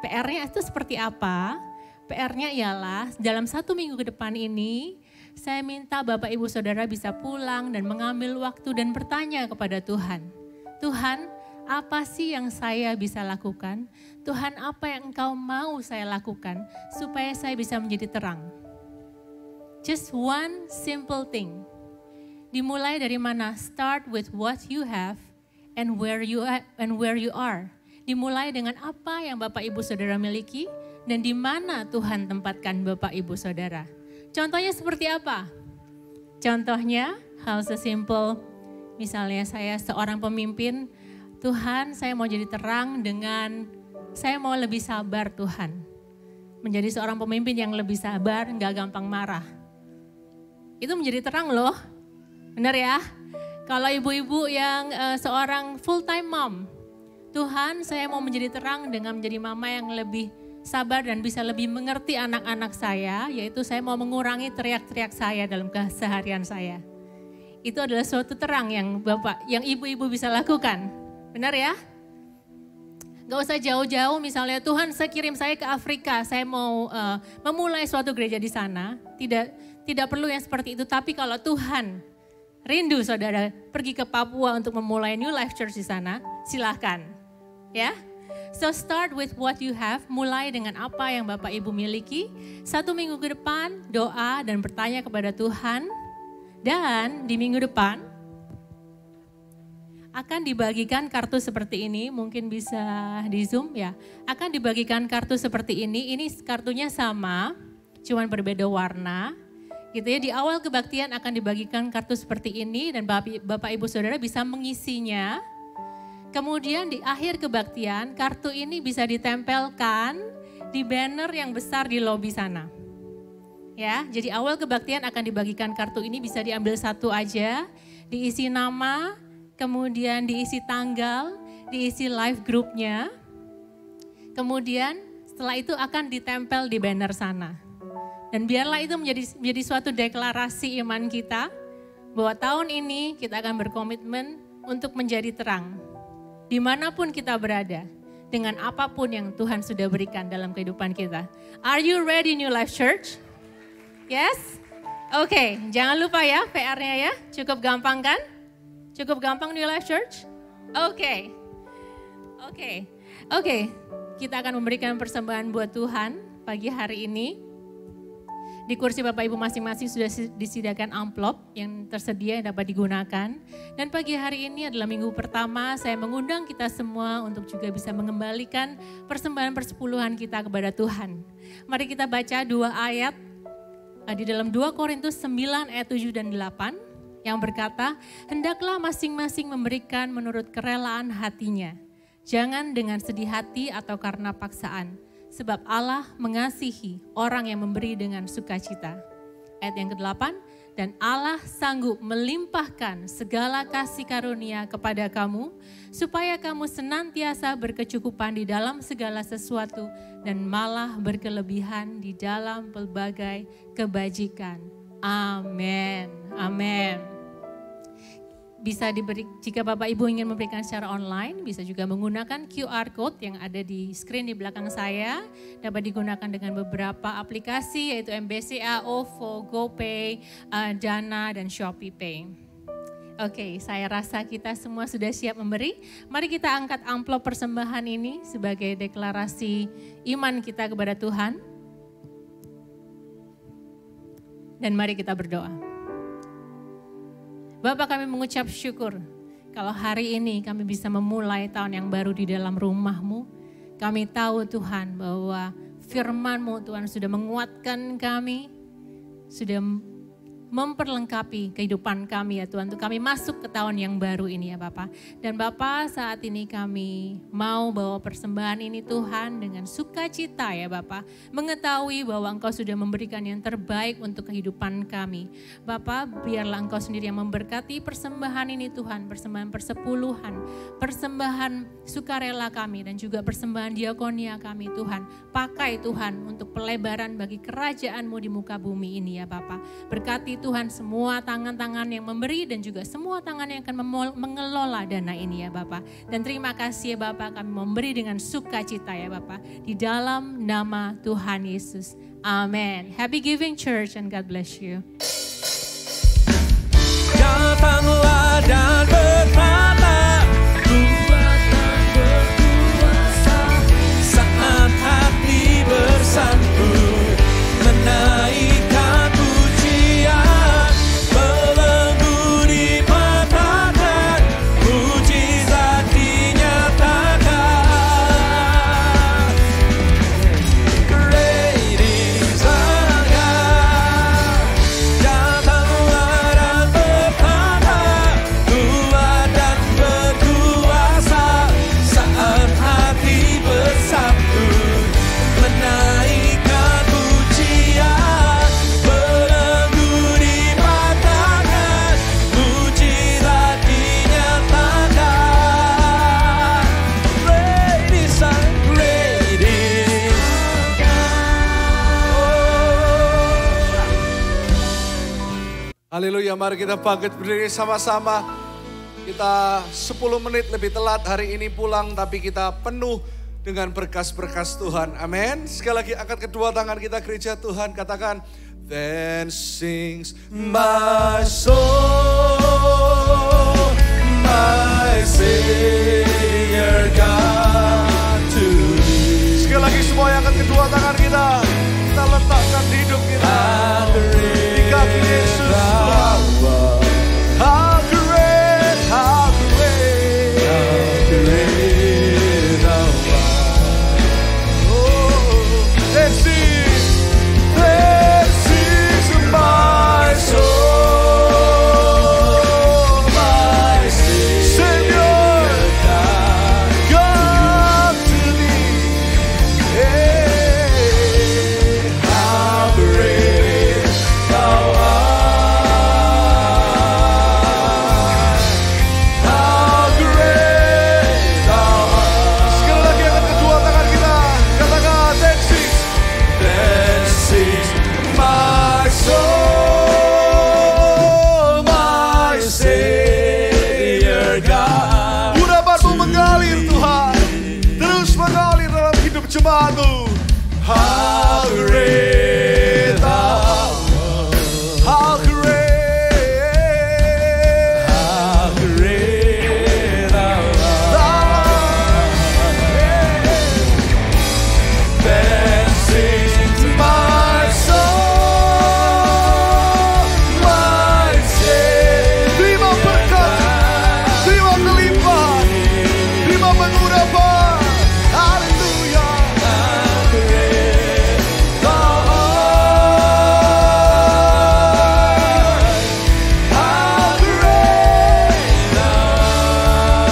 PR-nya itu seperti apa? PR-nya ialah dalam 1 minggu ke depan ini, saya minta Bapak Ibu Saudara bisa pulang dan mengambil waktu dan bertanya kepada Tuhan. Tuhan, apa sih yang saya bisa lakukan? Tuhan, apa yang Engkau mau saya lakukan supaya saya bisa menjadi terang? Just one simple thing. Dimulai dari mana? Start with what you have and where you are. Dimulai dengan apa yang Bapak Ibu Saudara miliki dan di mana Tuhan tempatkan Bapak Ibu Saudara. Contohnya seperti apa? Contohnya hal sesimpel, misalnya saya seorang pemimpin, Tuhan saya mau jadi terang dengan, saya mau lebih sabar Tuhan. Menjadi seorang pemimpin yang lebih sabar, gak gampang marah. Itu menjadi terang loh, benar ya? Kalau ibu-ibu yang seorang full time mom, Tuhan saya mau menjadi terang dengan menjadi mama yang lebih sabar dan bisa lebih mengerti anak-anak saya, yaitu saya mau mengurangi teriak-teriak saya dalam keseharian saya. Itu adalah suatu terang yang Bapak, yang ibu-ibu bisa lakukan. Benar ya? Gak usah jauh-jauh misalnya Tuhan saya kirim saya ke Afrika, saya mau memulai suatu gereja di sana. Tidak perlu yang seperti itu, tapi kalau Tuhan rindu saudara pergi ke Papua untuk memulai New Life Church di sana, silahkan. Ya, so start with what you have, mulai dengan apa yang Bapak Ibu miliki. 1 minggu ke depan doa dan bertanya kepada Tuhan. Dan di minggu depan akan dibagikan kartu seperti ini, mungkin bisa di zoom ya. Akan dibagikan kartu seperti ini kartunya sama, cuman berbeda warna. Gitu ya, di awal kebaktian akan dibagikan kartu seperti ini dan Bapak Ibu Saudara bisa mengisinya. Kemudian di akhir kebaktian, kartu ini bisa ditempelkan di banner yang besar di lobi sana. Ya, jadi awal kebaktian akan dibagikan kartu ini, bisa diambil satu aja, diisi nama, kemudian diisi tanggal, diisi live grupnya. Kemudian setelah itu akan ditempel di banner sana. Dan biarlah itu menjadi suatu deklarasi iman kita bahwa tahun ini kita akan berkomitmen untuk menjadi terang. Dimanapun kita berada, dengan apapun yang Tuhan sudah berikan dalam kehidupan kita. Are you ready New Life Church? Yes? Oke, jangan lupa ya PR-nya ya, cukup gampang kan? Cukup gampang New Life Church? Oke. Kita akan memberikan persembahan buat Tuhan pagi hari ini. Di kursi Bapak Ibu masing-masing sudah disediakan amplop yang tersedia yang dapat digunakan. Dan pagi hari ini adalah minggu pertama, saya mengundang kita semua untuk juga bisa mengembalikan persembahan persepuluhan kita kepada Tuhan. Mari kita baca 2 ayat di dalam 2 Korintus 9 ayat 7 dan 8 yang berkata, hendaklah masing-masing memberikan menurut kerelaan hatinya. Jangan dengan sedih hati atau karena paksaan. Sebab Allah mengasihi orang yang memberi dengan sukacita. Ayat yang ke-8, dan Allah sanggup melimpahkan segala kasih karunia kepada kamu, supaya kamu senantiasa berkecukupan di dalam segala sesuatu, dan malah berkelebihan di dalam pelbagai kebajikan. Amin. Amin. Bisa diberi, jika Bapak Ibu ingin memberikan secara online, bisa juga menggunakan QR Code yang ada di screen di belakang saya. Dapat digunakan dengan beberapa aplikasi yaitu MBCA, OVO, GoPay, Dana, dan Shopee Pay. Oke, saya rasa kita semua sudah siap memberi. Mari kita angkat amplop persembahan ini sebagai deklarasi iman kita kepada Tuhan. Dan mari kita berdoa. Bapak, kami mengucap syukur kalau hari ini kami bisa memulai tahun yang baru di dalam rumah-Mu. Kami tahu Tuhan bahwa firman-Mu Tuhan sudah menguatkan kami, sudah memperlengkapi kehidupan kami ya Tuhan, untuk kami masuk ke tahun yang baru ini ya Bapak. Dan Bapak, saat ini kami mau bawa persembahan ini Tuhan dengan sukacita ya Bapak, mengetahui bahwa Engkau sudah memberikan yang terbaik untuk kehidupan kami. Bapak, biarlah Engkau sendiri yang memberkati persembahan ini Tuhan, persembahan persepuluhan, persembahan sukarela kami, dan juga persembahan diakonia kami Tuhan. Pakai Tuhan untuk pelebaran bagi kerajaan-Mu di muka bumi ini ya Bapak. Berkati Tuhan semua tangan-tangan yang memberi dan juga semua tangan yang akan mengelola dana ini ya Bapak. Dan terima kasih ya Bapak, kami memberi dengan sukacita ya Bapak. Di dalam nama Tuhan Yesus. Amin. Happy giving church and God bless you. Datanglah dan berkata, kuatlah berkuasa, saat hati bersatu menaikkan pujian, belenggu dipatahkan, mujizat dinyatakan. Great is our God. Datanglah dan berkata, kuat dan berkuasa, saat hati bersatu menaikkan pujian, belenggu dipatahkan, mujizat dinyatakan. Great is our, great is Haleluya, mari kita bangkit berdiri sama-sama. Kita 10 menit lebih telat hari ini pulang, tapi kita penuh dengan berkas-berkas Tuhan. Amin. Sekali lagi angkat kedua tangan kita gereja Tuhan, katakan, then sings my soul, my Savior God to thee. Sekali lagi semua yang angkat kedua tangan kita letakkan hidup kita di kaki Yesus. How great, how great, how great thou art. Oh, let's sing my soul, my Savior, God to thee. Hey, how great thou art. How great thou art. Sekali lagi angkat kedua tangan kita, katakan, then sings my soul, my Savior God. Urapanmu mengalir Tuhan, terus mengalir dalam hidup jemaatmu. How great thou art. How great, how great thou art. Then sings my soul, my Savior. Terima berkat, terima kelimpahan, terima pengurapan. Haleluya. How great thou art. How great thou art.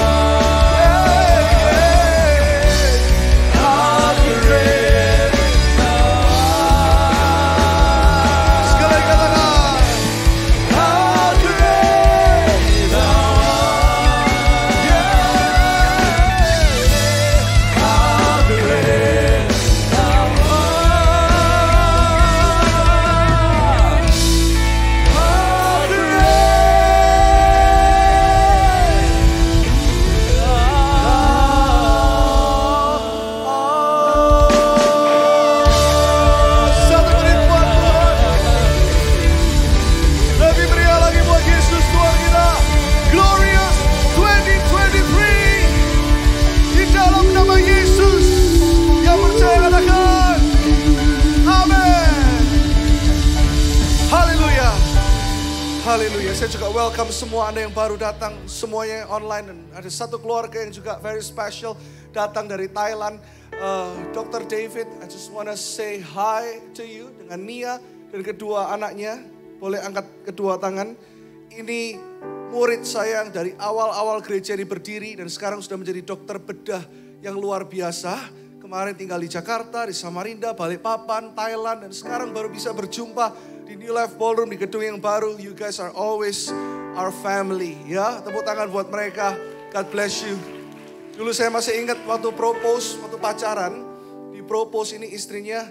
How great thou art. Sekali lagi katakan, how great thou art. How great thou art. How great. Satu menit buat Tuhan. Lebih meriah lagi buat Yesus Tuhan kita. Glorious 2023. Di dalam nama Yesus. Yang percaya katakan, amin. Haleluya. Haleluya. Saya juga welcome semua Anda yang baru datang, semuanya yang online. Dan ada satu keluarga yang juga very special datang dari Thailand. Dr. David, I just wanna say hi to you dengan Nia dan kedua anaknya. Boleh angkat kedua tangan. Ini murid saya yang dari awal-awal gereja ini berdiri dan sekarang sudah menjadi dokter bedah yang luar biasa. Kemarin tinggal di Jakarta, di Samarinda, Balikpapan, Thailand, dan sekarang baru bisa berjumpa di New Life Ballroom di gedung yang baru. You guys are always our family, ya. Tepuk tangan buat mereka. God bless you. Dulu saya masih ingat waktu propose, waktu pacaran, di propose ini istrinya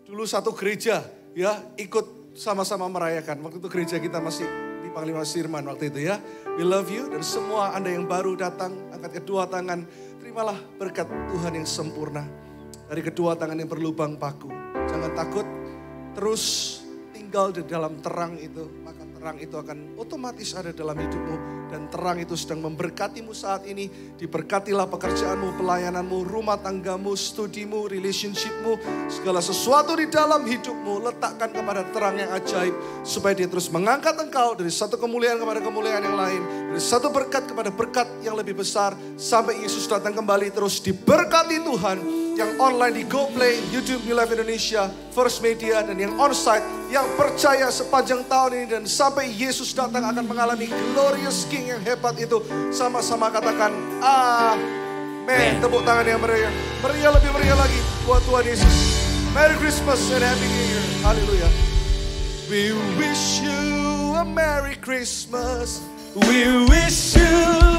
dulu satu gereja, ya, ikut sama-sama merayakan. Waktu itu gereja kita masih di Panglima Sirman waktu itu, ya. We love you dan semua Anda yang baru datang, angkat kedua tangan, terimalah berkat Tuhan yang sempurna dari kedua tangan yang berlubang paku. Jangan takut, terus tinggal di dalam terang itu, maka terang itu akan otomatis ada dalam hidupmu. Dan terang itu sedang memberkatimu saat ini. Diberkatilah pekerjaanmu, pelayananmu, rumah tanggamu, studimu, relationshipmu. Segala sesuatu di dalam hidupmu letakkan kepada terang yang ajaib. Supaya dia terus mengangkat engkau dari satu kemuliaan kepada kemuliaan yang lain. Dari satu berkat kepada berkat yang lebih besar. Sampai Yesus datang kembali terus diberkati Tuhan. Yang online di GoPlay, YouTube New Life Indonesia, First Media, dan yang onsite, yang percaya sepanjang tahun ini dan sampai Yesus datang akan mengalami glorious King yang hebat itu. Sama-sama katakan amin. Tepuk tangan yang meriah. Meriah, lebih meriah lagi buat Tuhan Yesus. Merry Christmas and Happy New Year. Haleluya. We wish you a Merry Christmas. We wish you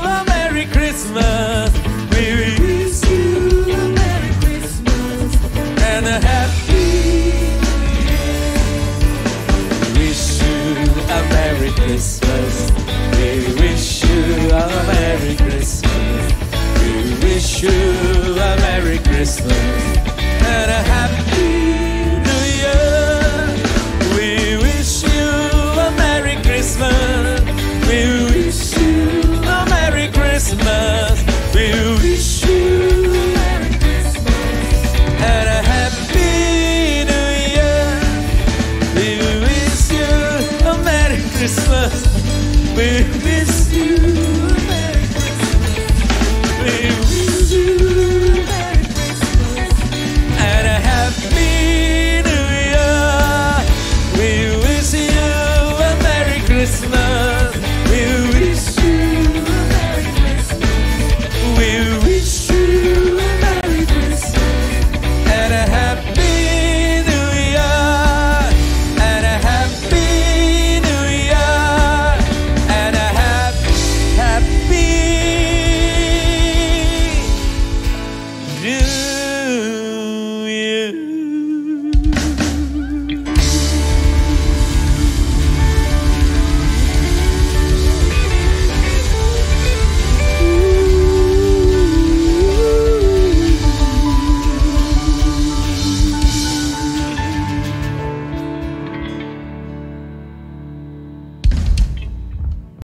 a Merry Christmas. We wish you a Merry Christmas and a Happy New Year. Wish you a Merry Christmas. We wish you a Merry Christmas. We wish you a Merry Merry Christmas and a happy